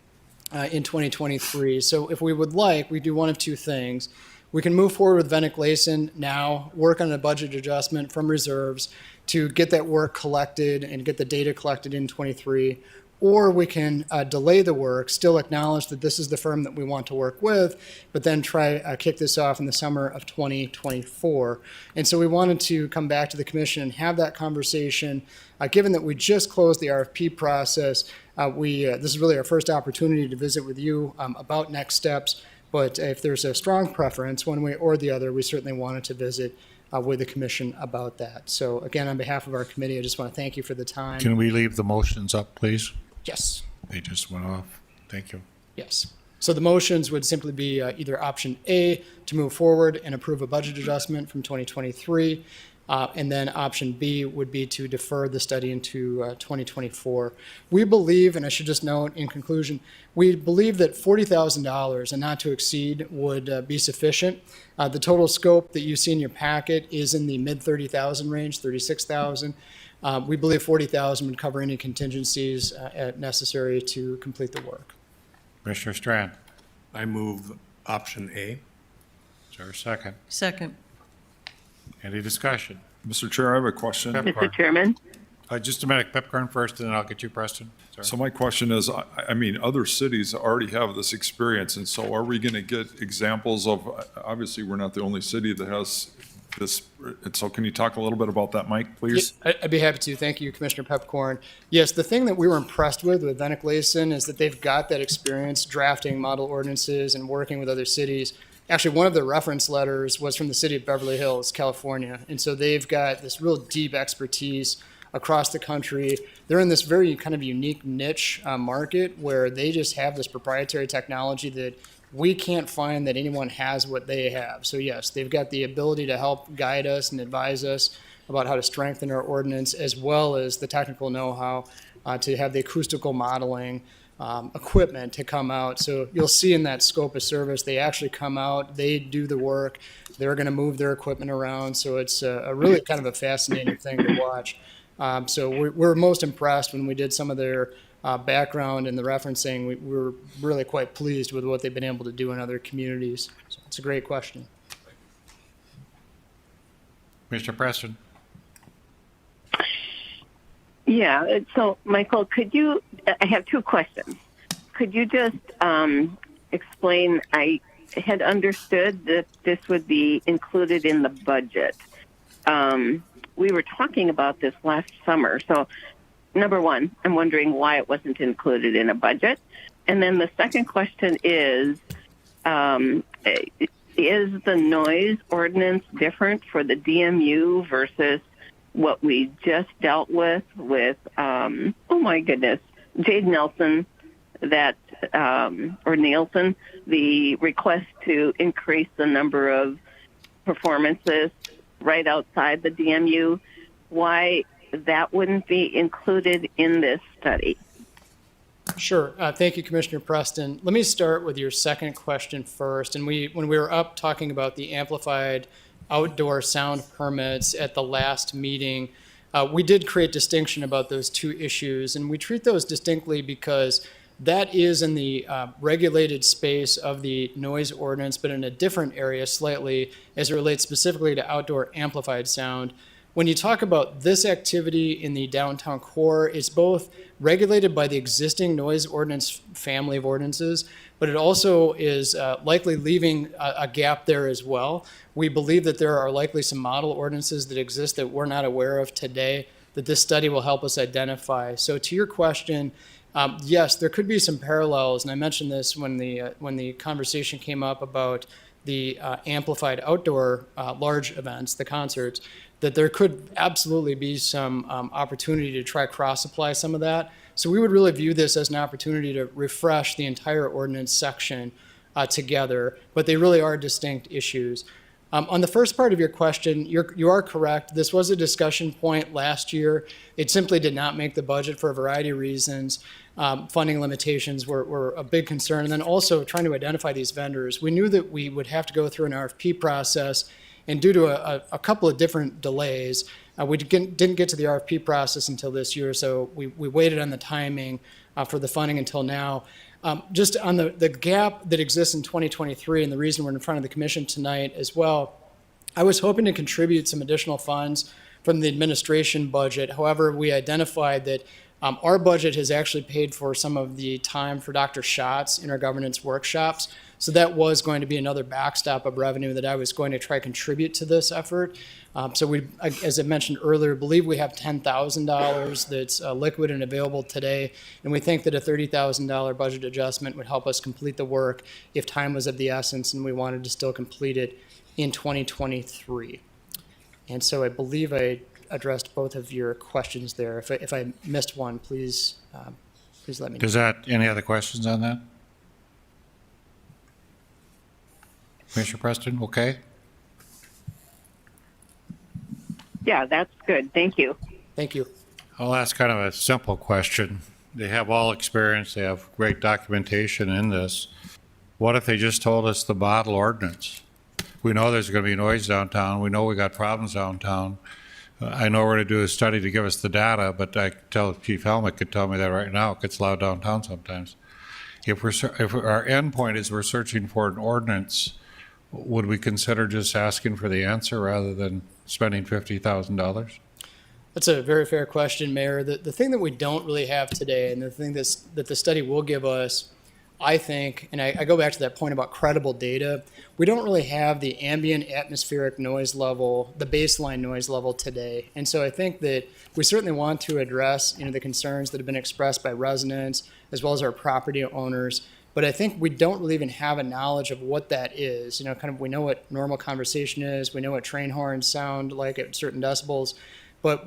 Speaker 20: in 2023. So if we would like, we do one of two things. We can move forward with Vennick Layson now, work on a budget adjustment from reserves to get that work collected and get the data collected in 23. Or we can delay the work, still acknowledge that this is the firm that we want to work with, but then try kick this off in the summer of 2024. And so we wanted to come back to the Commission and have that conversation. Given that we just closed the RFP process, this is really our first opportunity to visit with you about next steps But if there's a strong preference, one way or the other, we certainly wanted to visit with the commission about that. So again, on behalf of our committee, I just want to thank you for the time.
Speaker 1: Can we leave the motions up, please?
Speaker 20: Yes.
Speaker 1: They just went off. Thank you.
Speaker 20: Yes. So the motions would simply be either option A, to move forward and approve a budget adjustment from 2023, and then option B would be to defer the study into 2024. We believe, and I should just note in conclusion, we believe that $40,000 and not to exceed would be sufficient. The total scope that you see in your packet is in the mid 30,000 range, 36,000. We believe 40,000 would cover any contingencies necessary to complete the work.
Speaker 1: Commissioner Strand,
Speaker 17: I move option A.
Speaker 1: is there a second?
Speaker 18: Second.
Speaker 1: Any discussion?
Speaker 6: Mr. Chair, I have a question.
Speaker 7: Mr. Chairman?
Speaker 1: Just a minute, Pepcorn first, and then I'll get you, Preston. Sorry.
Speaker 6: So my question is, I mean, other cities already have this experience, and so are we going to get examples of, obviously, we're not the only city that has this, and so can you talk a little bit about that, Mike, please?
Speaker 20: Yeah, I'd be happy to. Thank you, Commissioner Pepcorn. Yes, the thing that we were impressed with Venn Gleason is that they've got that experience drafting model ordinances and working with other cities. Actually, one of their reference letters was from the city of Beverly Hills, California. And so they've got this real deep expertise across the country. They're in this very kind of unique niche market where they just have this proprietary technology that we can't find that anyone has what they have. So yes, they've got the ability to help guide us and advise us about how to strengthen our ordinance, as well as the technical know-how to have the acoustical modeling equipment to come out. So you'll see in that scope of service, they actually come out, they do the work, they're going to move their equipment around. So it's a really kind of a fascinating thing to watch. So we're most impressed when we did some of their background and the referencing. We were really quite pleased with what they've been able to do in other communities. So it's a great question.
Speaker 1: Mr. Preston.
Speaker 7: Yeah, so Michael, I have two questions. Could you just explain, I had understood that this would be included in the budget. We were talking about this last summer. So number one, I'm wondering why it wasn't included in a budget. And then the second question is the noise ordinance different for the DMU versus what we just dealt with, oh my goodness, Jade Nelson, or Nielsen, the request to increase the number of performances right outside the DMU, why that wouldn't be included in this study?
Speaker 20: Sure. Thank you, Commissioner Preston. Let me start with your second question first. And when we were up talking about the amplified outdoor sound permits at the last meeting, we did create distinction about those two issues. And we treat those distinctly because that is in the regulated space of the noise ordinance, but in a different area slightly as it relates specifically to outdoor amplified sound. When you talk about this activity in the downtown core, it's both regulated by the existing noise ordinance family of ordinances, but it also is likely leaving a gap there as well. We believe that there are likely some model ordinances that exist that we're not aware of today that this study will help us identify. So to your question, yes, there could be some parallels, and I mentioned this when the conversation came up about the amplified outdoor large events, the concerts, that there could absolutely be some opportunity to try cross-apply some of that. So we would really view this as an opportunity to refresh the entire ordinance section together, but they really are distinct issues. On the first part of your question, you are correct. This was a discussion point last year. It simply did not make the budget for a variety of reasons. Funding limitations were a big concern. And then also trying to identify these vendors. We knew that we would have to go through an RFP process, and due to a couple of different delays, we didn't get to the RFP process until this year, so we waited on the timing for the funding until now. Just on the gap that exists in 2023, and the reason we're in front of the commission tonight as well, I was hoping to contribute some additional funds from the administration budget. However, we identified that Our budget has actually paid for some of the time for Dr. Schatz in our governance workshops. So that was going to be another backstop of revenue that I was going to try to contribute to this effort. So we, as I mentioned earlier, believe we have $10,000 that's liquid and available today. And we think that a $30,000 budget adjustment would help us complete the work if time was of the essence and we wanted to still complete it in 2023. And so I believe I addressed both of your questions there. If I missed one, please let me know.
Speaker 1: Is that, any other questions on that? Commissioner Preston, okay?
Speaker 7: Yeah, that's good. Thank you.
Speaker 20: Thank you.
Speaker 1: I'll ask kind of a simple question. They have all experience, they have great documentation in this. What if they just told us the model ordinance? We know there's going to be noise downtown. We know we got problems downtown. I know we're going to do a study to give us the data, but I could tell Chief Helmut could tell me that right now. It gets loud downtown sometimes. If our end point is we're searching for an ordinance, would we consider just asking for the answer rather than spending $50,000?
Speaker 20: That's a very fair question, Mayor. The thing that we don't really have today, and the thing that the study will give us, I think, and I go back to that point about credible data, we don't really have the ambient atmospheric noise level, the baseline noise level today. And so I think that we certainly want to address, the concerns that have been expressed by residents as well as our property owners. But I think we don't really even have a knowledge of what that is. We know what normal conversation is. We know what train horns sound like at certain decibels. But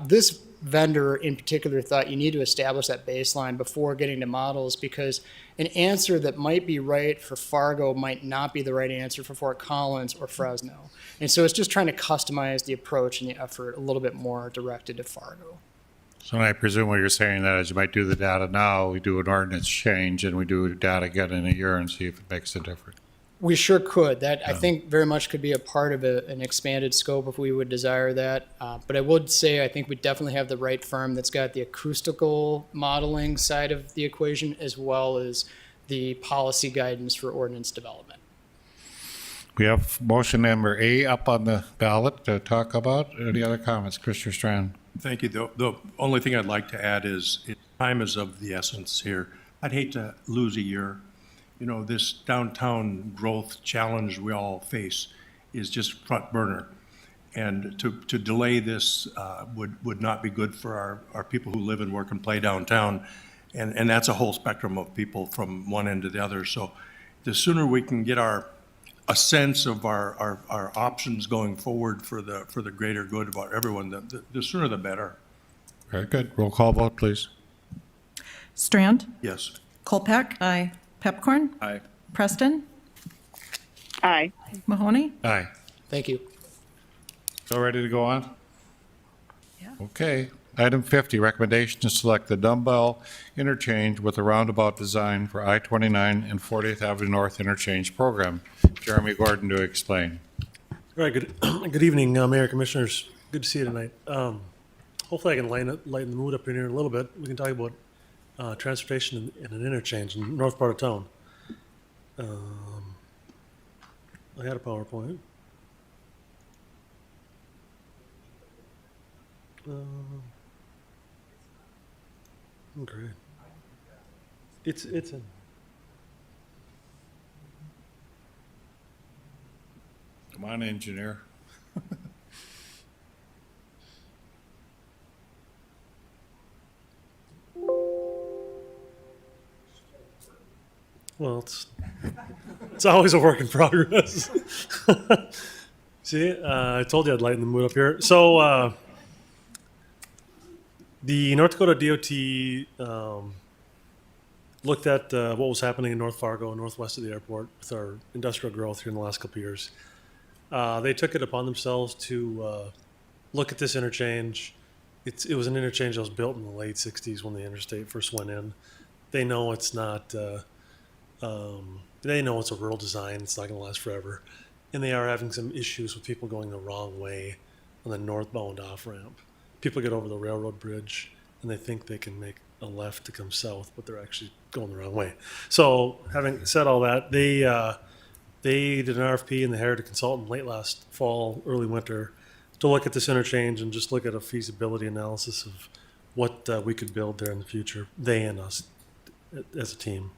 Speaker 20: this vendor in particular thought you need to establish that baseline before getting to models, because an answer that might be right for Fargo might not be the right answer for Fort Collins or Fresno. And so it's just trying to customize the approach and the effort a little bit more directed to Fargo.
Speaker 1: So I presume what you're saying that is you might do the data now, we do an ordinance change, and we do data again in a year and see if it makes a difference.
Speaker 20: We sure could. That I think very much could be a part of an expanded scope if we would desire that. But I would say I think we definitely have the right firm that's got the acoustical modeling side of the equation as well as the policy guidance for ordinance development.
Speaker 1: We have motion number A up on the ballot to talk about. Any other comments? Commissioner Strand.
Speaker 17: Thank you. The only thing I'd like to add is time is of the essence here. I'd hate to lose a year. This downtown growth challenge we all face is just front burner. And to delay this would not be good for our people who live and work and play downtown. And that's a whole spectrum of people from one end to the other. So the sooner we can get a sense of our options going forward for the greater good of everyone, the sooner the better.
Speaker 1: Very good. Roll call vote, please.
Speaker 18: Strand?
Speaker 17: Yes.
Speaker 18: Kolpak? Aye. Pepcorn?
Speaker 6: Aye.
Speaker 18: Preston?
Speaker 7: Aye.
Speaker 18: Mahoney?
Speaker 1: Aye.
Speaker 20: Thank you.
Speaker 1: So ready to go on? Yeah. Okay. Item 50, recommendation to select the dumbbell interchange with a roundabout design for I-29 and 40th Avenue North interchange program. Jeremy Gordon to explain.
Speaker 19: All right, good evening, Mayor, Commissioners. Good to see you tonight. Hopefully I can lighten the mood up in here a little bit. We can talk about transportation in an interchange in the north part of town. I had a PowerPoint. Great. It's in.
Speaker 1: Come on, engineer.
Speaker 19: Well, it's always a work in progress. See, I told you I'd lighten the mood up here. So, the North Dakota DOT looked at what was happening in North Fargo, northwest of the airport, with our industrial growth here in the last couple of years. They took it upon themselves to look at this interchange. It was an interchange that was built in the late 60s when the interstate first went in. They know it's not, they know it's a rural design. It's not going to last forever. And they are having some issues with people going the wrong way on the northbound off-ramp. People get over the railroad bridge and they think they can make a left to come south, but they're actually going the wrong way. So having said all that, they did an RFP and they hired a consultant late last fall, early winter, to look at this interchange and just look at a feasibility analysis of what we could build there in the future, they and us as a team.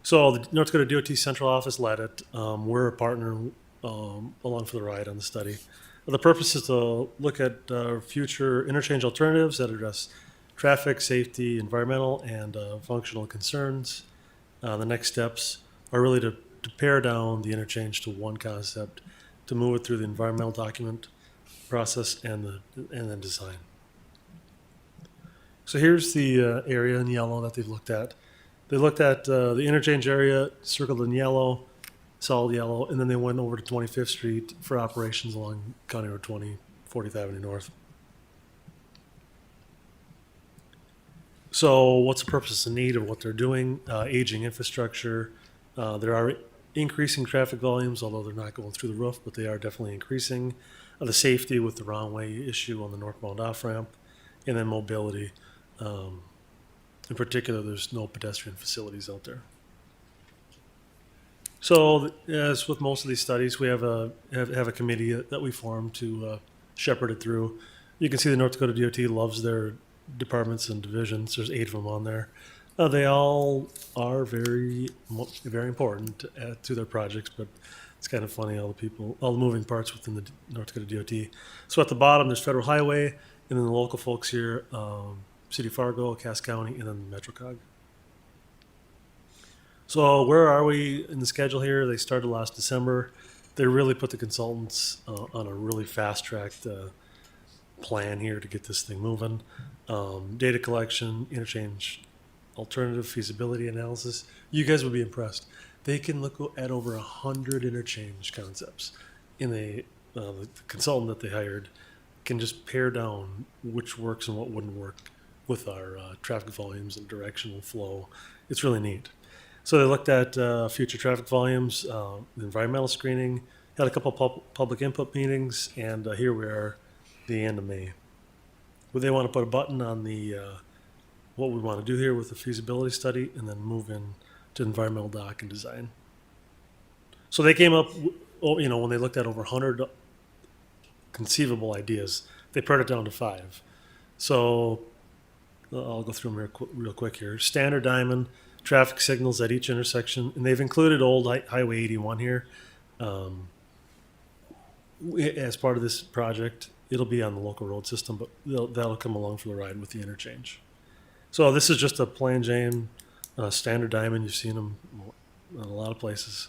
Speaker 19: So the North Dakota DOT Central Office led it. We're a partner along for the ride on the study. The purpose is to look at future interchange alternatives that address traffic, safety, environmental, and functional concerns. The next steps are really to pare down the interchange to one concept, to move it through the environmental document process and then design. So here's the area in yellow that they've looked at. They looked at the interchange area circled in yellow, solid yellow, and then they went over to 25th Street for operations along County Road 20, 40th Avenue North. So what's the purpose and need of what they're doing? Aging infrastructure. There are increasing traffic volumes, although they're not going through the roof, but they are definitely increasing. The safety with the wrong way issue on the northbound off-ramp, and then mobility. In particular, there's no pedestrian facilities out there. So, as with most of these studies, we have a committee that we formed to shepherd it through. You can see the North Dakota DOT loves their departments and divisions. There's 8 of them on there. They all are very important to their projects, but it's kind of funny all the moving parts within the North Dakota DOT. So at the bottom, there's Federal Highway, and then the local folks here, City of Fargo, Cass County, and then the MetroCog. So where are we in the schedule here? They started last December. They really put the consultants on a really fast-tracked plan here to get this thing moving. Data collection, interchange, alternative feasibility analysis. You guys would be impressed. They can look at over 100 interchange concepts. In the consultant that they hired can just pare down which works and what wouldn't work with our traffic volumes and directional flow. It's really neat. So they looked at future traffic volumes, environmental screening, had a couple public input meetings, and here we are, the end of May. Would they want to put a button on the what we want to do here with the feasibility study, and then move in to environmental doc and design? So they came up, when they looked at over 100 conceivable ideas, they pared it down to 5. So I'll go through them real quick here. Standard diamond, traffic signals at each intersection, and they've included old Highway 81 here. As part of this project, it'll be on the local road system, but that'll come along for the ride with the interchange. So this is just a plain Jane standard diamond. You've seen them in a lot of places.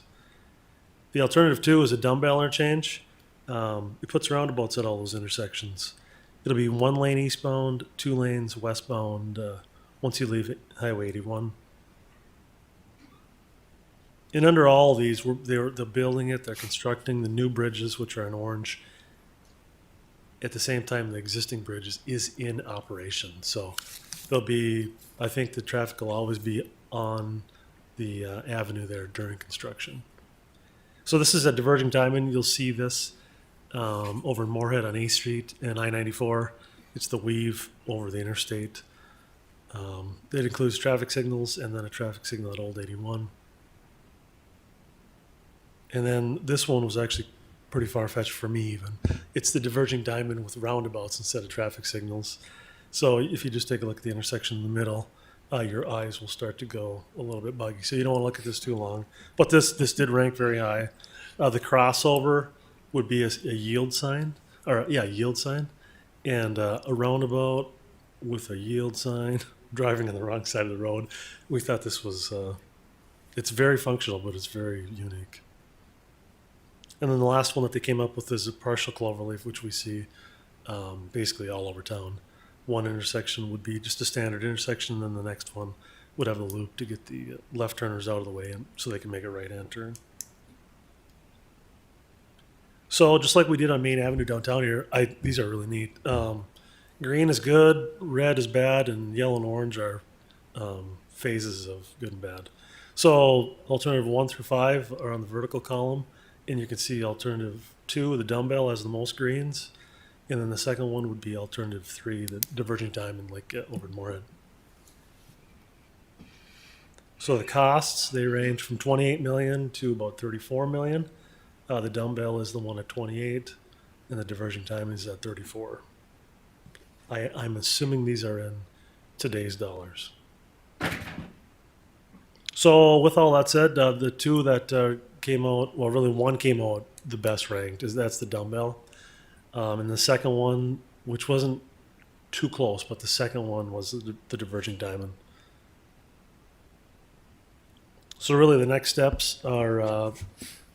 Speaker 19: The alternative 2 is a dumbbell interchange. It puts roundabouts at all those intersections. It'll be 1 lane eastbound, 2 lanes westbound once you leave Highway 81. And under all of these, they're building it, they're constructing the new bridges, which are in orange. At the same time, the existing bridge is in operation. So there'll be, I think the traffic will always be on the avenue there during construction. So this is a diverging diamond. You'll see this over in Moorhead on 8th Street and I-94. It's the weave over the interstate. It includes traffic signals and then a traffic signal at Old 81. And then this one was actually pretty far-fetched for me even. It's the diverging diamond with roundabouts instead of traffic signals. So if you just take a look at the intersection in the middle, your eyes will start to go a little bit buggy. So you don't want to look at this too long. But this did rank very high. The crossover would be a yield sign, yield sign, and a roundabout with a yield sign, driving on the wrong side of the road. We thought this was, it's very functional, but it's very unique. And then the last one that they came up with is a partial cloverleaf, which we see basically all over town. One intersection would be just a standard intersection, and then the next one would have a loop to get the left turners out of the way so they can make a right-hand turn. So just like we did on Main Avenue downtown here, these are really neat. Green is good, red is bad, and yellow and orange are phases of good and bad. So alternative 1 through 5 are on the vertical column, and you can see alternative 2, the dumbbell, has the most greens. And then the second one would be alternative 3, the diverging diamond, like over in Moorhead. So the costs, they range from $28 million to about $34 million. The dumbbell is the one at 28, and the diverging diamond is at 34. I'm assuming these are in today's dollars. So with all that said, the two that came out, well, really one came out the best ranked, that's the dumbbell. And the second one, which wasn't too close, but the second one was the diverging diamond. So really the next steps are,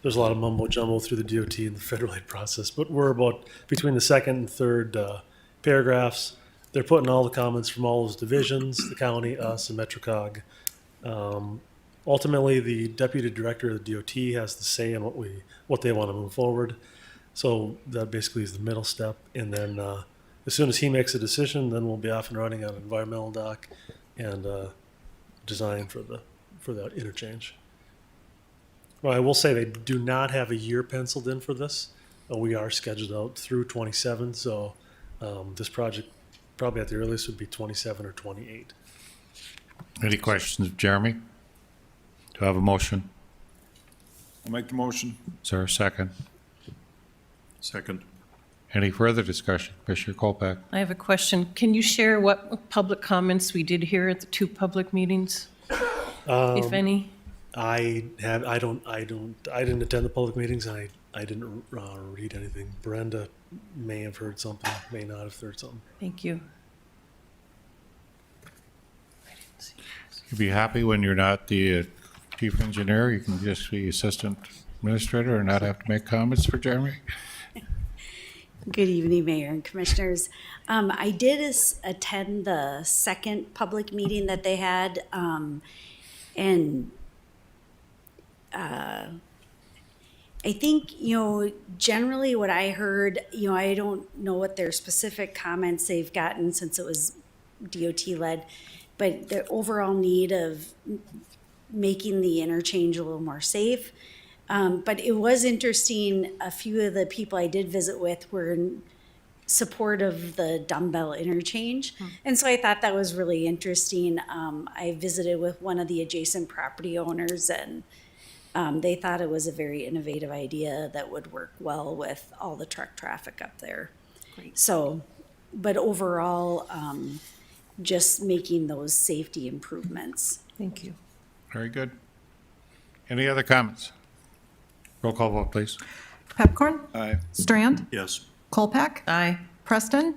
Speaker 19: there's a lot of mumbo jumbo through the DOT and the federal aid process, but we're about between the second and third paragraphs. They're putting all the comments from all those divisions, the county, us, and MetroCog. Ultimately, the deputy director of the DOT has the say in what they want to move forward. So that basically is the middle step. And then as soon as he makes a decision, then we'll be off and running on environmental doc and design for that interchange. Well, I will say they do not have a year penciled in for this. We are scheduled out through 27, so this project probably at the earliest would be 27 or 28.
Speaker 1: Any questions of Jeremy? Do I have a motion?
Speaker 6: I'll make the motion.
Speaker 1: Is there a second?
Speaker 17: Second.
Speaker 1: Any further discussion? Commissioner Kolpak?
Speaker 2: I have a question. Can you share what public comments we did hear at the two public meetings, if any?
Speaker 19: I didn't attend the public meetings. I didn't read anything. Brenda may have heard something, may not have heard something.
Speaker 2: Thank you.
Speaker 1: You'd be happy when you're not the chief engineer. You can just be assistant administrator and not have to make comments for Jeremy.
Speaker 19: Good evening, Mayor and Commissioners. I did attend the second public meeting that they had, and I think, generally what I heard, I don't know what their specific comments they've gotten since it was DOT-led, but the overall need of making the interchange a little more safe. But it was interesting, a few of the people I did visit with were in support of the dumbbell interchange. And so I thought that was really interesting. I visited with one of the adjacent property owners, and they thought it was a very innovative idea that would work well with all the truck traffic up there.
Speaker 2: Great.
Speaker 19: So, but overall, just making those safety improvements.
Speaker 2: Thank you.
Speaker 1: Very good. Any other comments? Roll call vote, please.
Speaker 18: Pepcorn?
Speaker 6: Aye.
Speaker 18: Strand?
Speaker 17: Yes.
Speaker 18: Kolpak?
Speaker 2: Aye.
Speaker 18: Preston?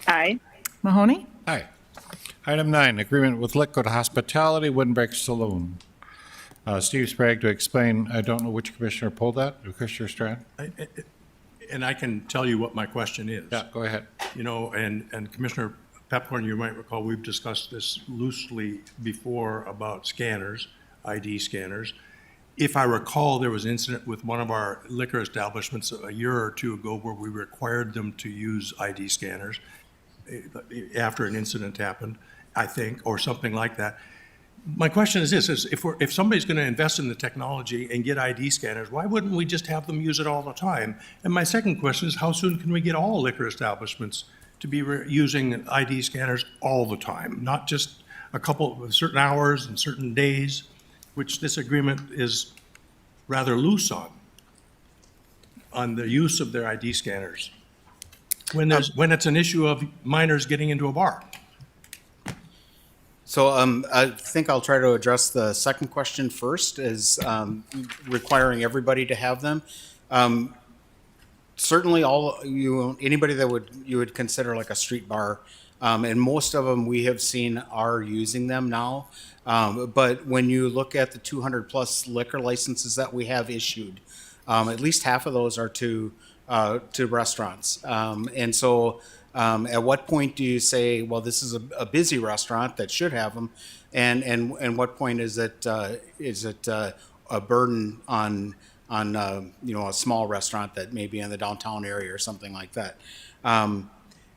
Speaker 7: Aye.
Speaker 18: Mahoney?
Speaker 1: Aye. Item 9, agreement with Liquid Hospitality Windbreak Saloon. Steve Sprague to explain, I don't know which commissioner pulled that, Commissioner Strand?
Speaker 17: And I can tell you what my question is.
Speaker 1: Yeah, go ahead.
Speaker 17: And Commissioner Pepcorn, you might recall, we've discussed this loosely before about scanners, ID scanners. If I recall, there was an incident with one of our liquor establishments a year or two ago where we required them to use ID scanners after an incident happened, I think, or something like that. My question is this, if somebody's going to invest in the technology and get ID scanners, why wouldn't we just have them use it all the time? And my second question is, how soon can we get all liquor establishments to be using ID scanners all the time, not just a couple of certain hours and certain days, which this agreement is rather loose on the use of their ID scanners, when it's an issue of minors getting into a bar.
Speaker 9: So I think I'll try to address the second question first, is requiring everybody to have them. Certainly anybody that you would consider like a street bar, and most of them we have seen are using them now. But when you look at the 200 plus liquor licenses that we have issued, at least half of those are to restaurants. And so at what point do you say, well, this is a busy restaurant that should have them, and what point is it a burden on a small restaurant that may be in the downtown area or something like that?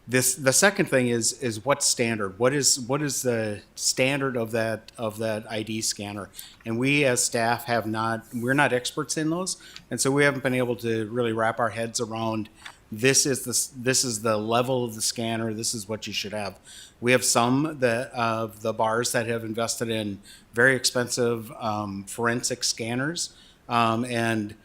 Speaker 9: The second thing is what standard? What is the standard of that ID scanner? And we as staff we're not experts in those, and so we haven't been able to really wrap our heads around. This is the level of the scanner. This is what you should have. We have some of the bars that have invested in very expensive forensic scanners, and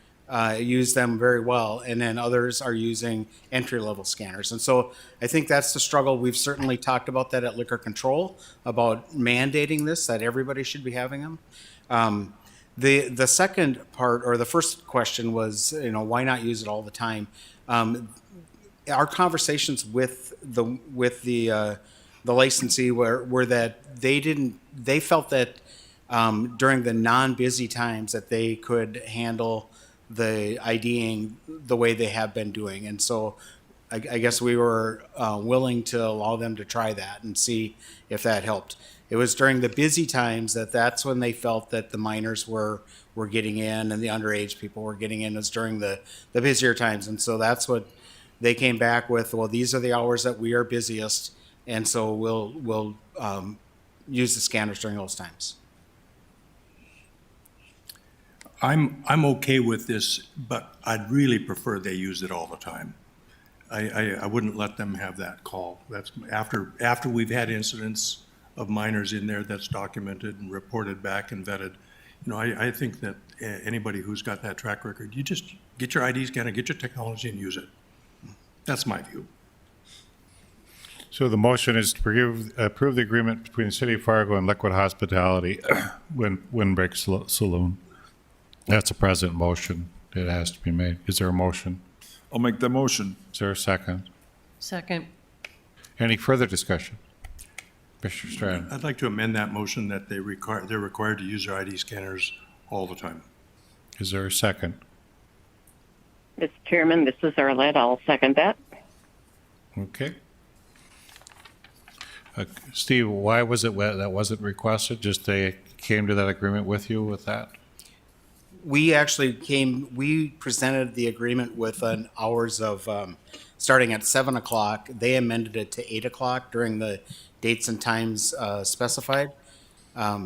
Speaker 9: use them very well, and then others are using entry-level scanners. And so I think that's the struggle. We've certainly talked about that at Liquor Control, about mandating this, that everybody should be having them. The second part, or the first question was, why not use it all the time? Our conversations with the licensee were that they felt that during the non-busy times that they could handle the IDing the way they have been doing. And so I guess we were willing to allow them to try that and see if that helped. It was during the busy times that's when they felt that the minors were getting in and the underage people were getting in. It was during the busier times. And so that's what they came back with. Well, these are the hours that we are busiest, and so we'll use the scanners during those times.
Speaker 17: I'm okay with this, but I'd really prefer they use it all the time. I wouldn't let them have that call. That's after we've had incidents of minors in there that's documented and reported back and vetted. I think that anybody who's got that track record, you just get your ID scanner, get your technology and use it. That's my view.
Speaker 1: So the motion is to approve the agreement between the City of Fargo and Liquid Hospitality Windbreak Saloon. That's a present motion. It has to be made. Is there a motion?
Speaker 6: I'll make the motion.
Speaker 1: Is there a second?
Speaker 2: Second.
Speaker 1: Any further discussion? Mr. Strand.
Speaker 17: I'd like to amend that motion that they're required to use their ID scanners all the time.
Speaker 1: Is there a second?
Speaker 7: Mr. Chairman, this is Arlette. I'll second that.
Speaker 1: Okay. Steve, why was it that wasn't requested? Just they came to that agreement with you with that?
Speaker 9: We presented the agreement with an hours of starting at 7 o'clock. They amended it to 8 o'clock during the dates and times specified.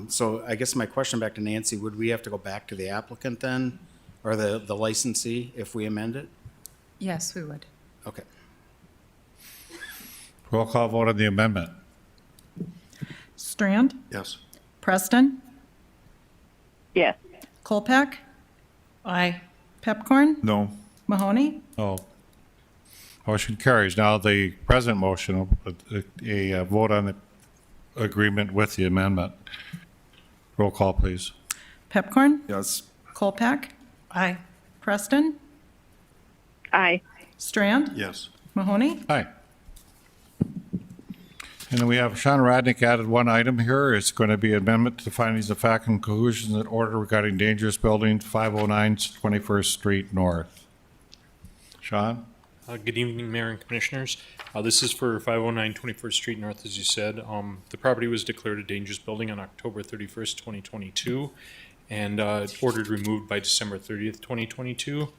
Speaker 9: So I guess my question back to Nancy, would we have to go back to the applicant then, or the licensee if we amend it?
Speaker 10: Yes, we would.
Speaker 9: Okay.
Speaker 1: Roll call vote on the amendment.
Speaker 19: Strand?
Speaker 17: Yes.
Speaker 19: Preston?
Speaker 7: Yes.
Speaker 19: Kolpak?
Speaker 2: Aye.
Speaker 19: Pepcorn?
Speaker 6: No.
Speaker 19: Mahoney?
Speaker 1: Oh. Motion carries. Now the present motion, a vote on the agreement with the amendment. Roll call, please.
Speaker 19: Pepcorn?
Speaker 6: Yes.
Speaker 19: Kolpak?
Speaker 2: Aye.
Speaker 19: Preston?
Speaker 7: Aye.
Speaker 19: Strand?
Speaker 17: Yes.
Speaker 19: Mahoney?
Speaker 1: Aye. And then we have Sean Radnick added one item here. It's going to be amendment to findings of fact and conclusions in order regarding dangerous buildings, 509 21st Street North. Sean?
Speaker 19: Good evening, Mayor and Commissioners. This is for 509 21st Street North, as you said. The property was declared a dangerous building on October 31st, 2022, and ordered removed by December 30th, 2022.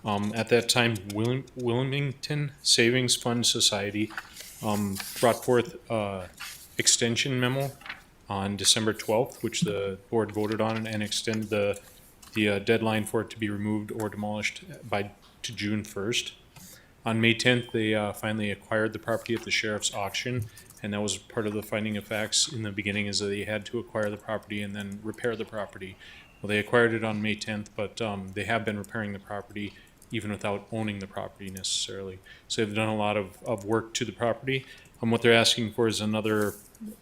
Speaker 19: At that time, Wilmington Savings Fund Society brought forth extension memo on December 12th, which the board voted on, and extended the deadline for it to be removed or demolished to June 1st. On May 10th, they finally acquired the property at the sheriff's auction, and that was part of the finding of facts in the beginning, is that they had to acquire the property and then repair the property. Well, they acquired it on May 10th, but they have been repairing the property even without owning the property necessarily. So they've done a lot of work to the property. What they're asking for is another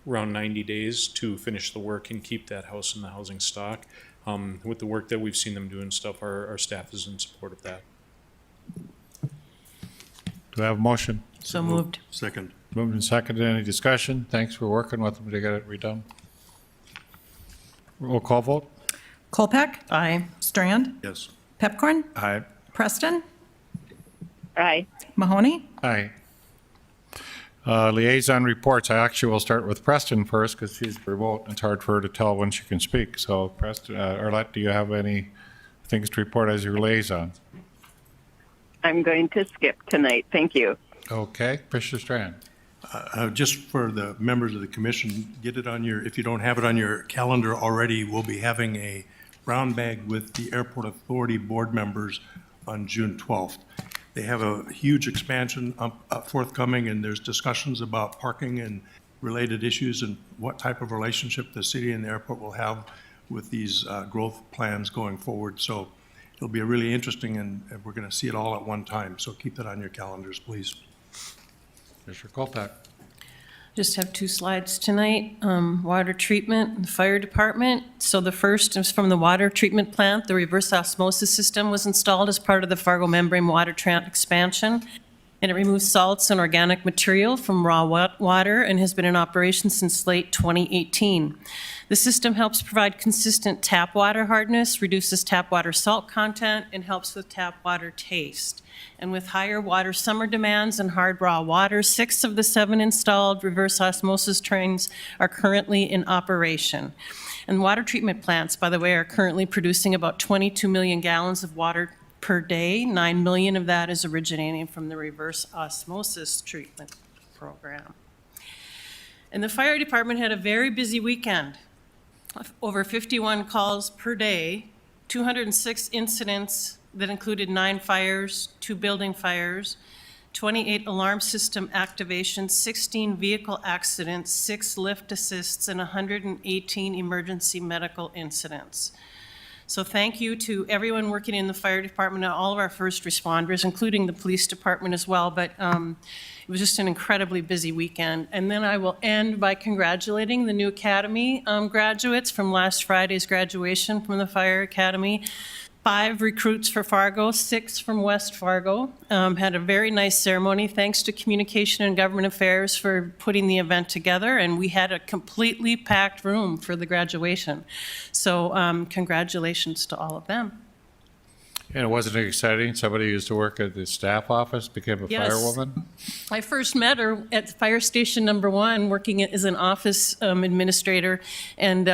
Speaker 19: around 90 days to finish the work and keep that house in the housing stock. With the work that we've seen them do and stuff, our staff is in support of that.
Speaker 1: Do I have a motion?
Speaker 2: So moved.
Speaker 17: Second.
Speaker 1: Moved and seconded. Any discussion? Thanks for working with them to get it redone. Roll call vote.
Speaker 19: Kolpak?
Speaker 2: Aye.
Speaker 19: Strand?
Speaker 17: Yes.
Speaker 19: Pepcorn?
Speaker 6: Aye.
Speaker 19: Preston?
Speaker 7: Aye.
Speaker 19: Mahoney?
Speaker 1: Aye. Liaison reports. I actually will start with Preston first because she's remote. It's hard for her to tell when she can speak. So Preston, Arlette, do you have any things to report as your liaison?
Speaker 7: I'm going to skip tonight. Thank you.
Speaker 1: Okay. Mr. Strand.
Speaker 17: Just for the members of the commission, get it on your, if you don't have it on your calendar already, we'll be having a brown bag with the Airport Authority board members on June 12th. They have a huge expansion forthcoming, and there's discussions about parking and related issues and what type of relationship the city and the airport will have with these growth plans going forward. So it'll be really interesting, and we're going to see it all at one time. So keep that on your calendars, please.
Speaker 1: Commissioner Kolpak.
Speaker 2: Just have two slides tonight, water treatment and fire department. So the first is from the water treatment plant. The reverse osmosis system was installed as part of the Fargo membrane water plant expansion, and it removes salts and organic material from raw water and has been in operation since late 2018. The system helps provide consistent tap water hardness, reduces tap water salt content, and helps with tap water taste. And with higher water summer demands and hard raw water, 6 of the 7 installed reverse osmosis trains are currently in operation. And water treatment plants, by the way, are currently producing about 22 million gallons of water per day. 9 million of that is originating from the reverse osmosis treatment program. And the fire department had a very busy weekend. Over 51 calls per day, 206 incidents that included 9 fires, 2 building fires, 28 alarm system activations, 16 vehicle accidents, 6 lift assists, and 118 emergency medical incidents. So thank you to everyone working in the fire department and all of our first responders, including the police department as well. But it was just an incredibly busy weekend. And then I will end by congratulating the new Academy graduates from last Friday's graduation from the Fire Academy. 5 recruits for Fargo, 6 from West Fargo. Had a very nice ceremony. Thanks to Communication and Government Affairs for putting the event together, and we had a completely packed room for the graduation. So congratulations to all of them.
Speaker 1: And it wasn't exciting? Somebody who used to work at the staff office became a
Speaker 2: Yes.
Speaker 1: firewoman?
Speaker 2: I first met her at Fire Station Number 1, working as an office administrator, and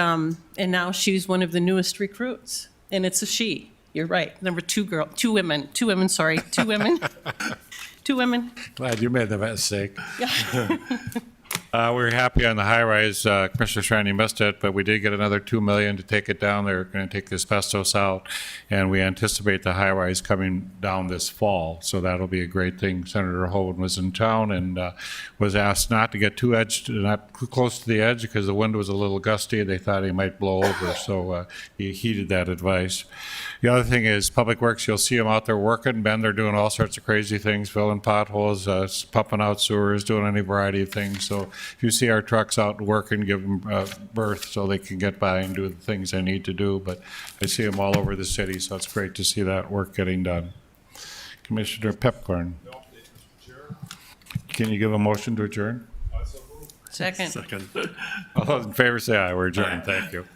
Speaker 2: now she's one of the newest recruits, and it's a she. You're right. There were 2 women.
Speaker 1: Glad you made the mistake. We're happy on the high-rise. Commissioner Strand, you missed it, but we did get another $2 million to take it down. They're going to take the asbestos out, and we anticipate the high-rise coming down this fall, so that'll be a great thing. Senator Hoven was in town and was asked not to get not close to the edge because the wind was a little gusty. They thought he might blow over, so he heeded that advice. The other thing is Public Works. You'll see them out there working. Ben, they're doing all sorts of crazy things, filling potholes, pumping out sewers, doing any variety of things. So if you see our trucks out working, give them birth so they can get by and do the things they need to do. But I see them all over the city, so it's great to see that work getting done. Commissioner Pepcorn. Can you give a motion to adjourn?
Speaker 2: Second.
Speaker 1: All those in favor say aye. We're adjourned. Thank you.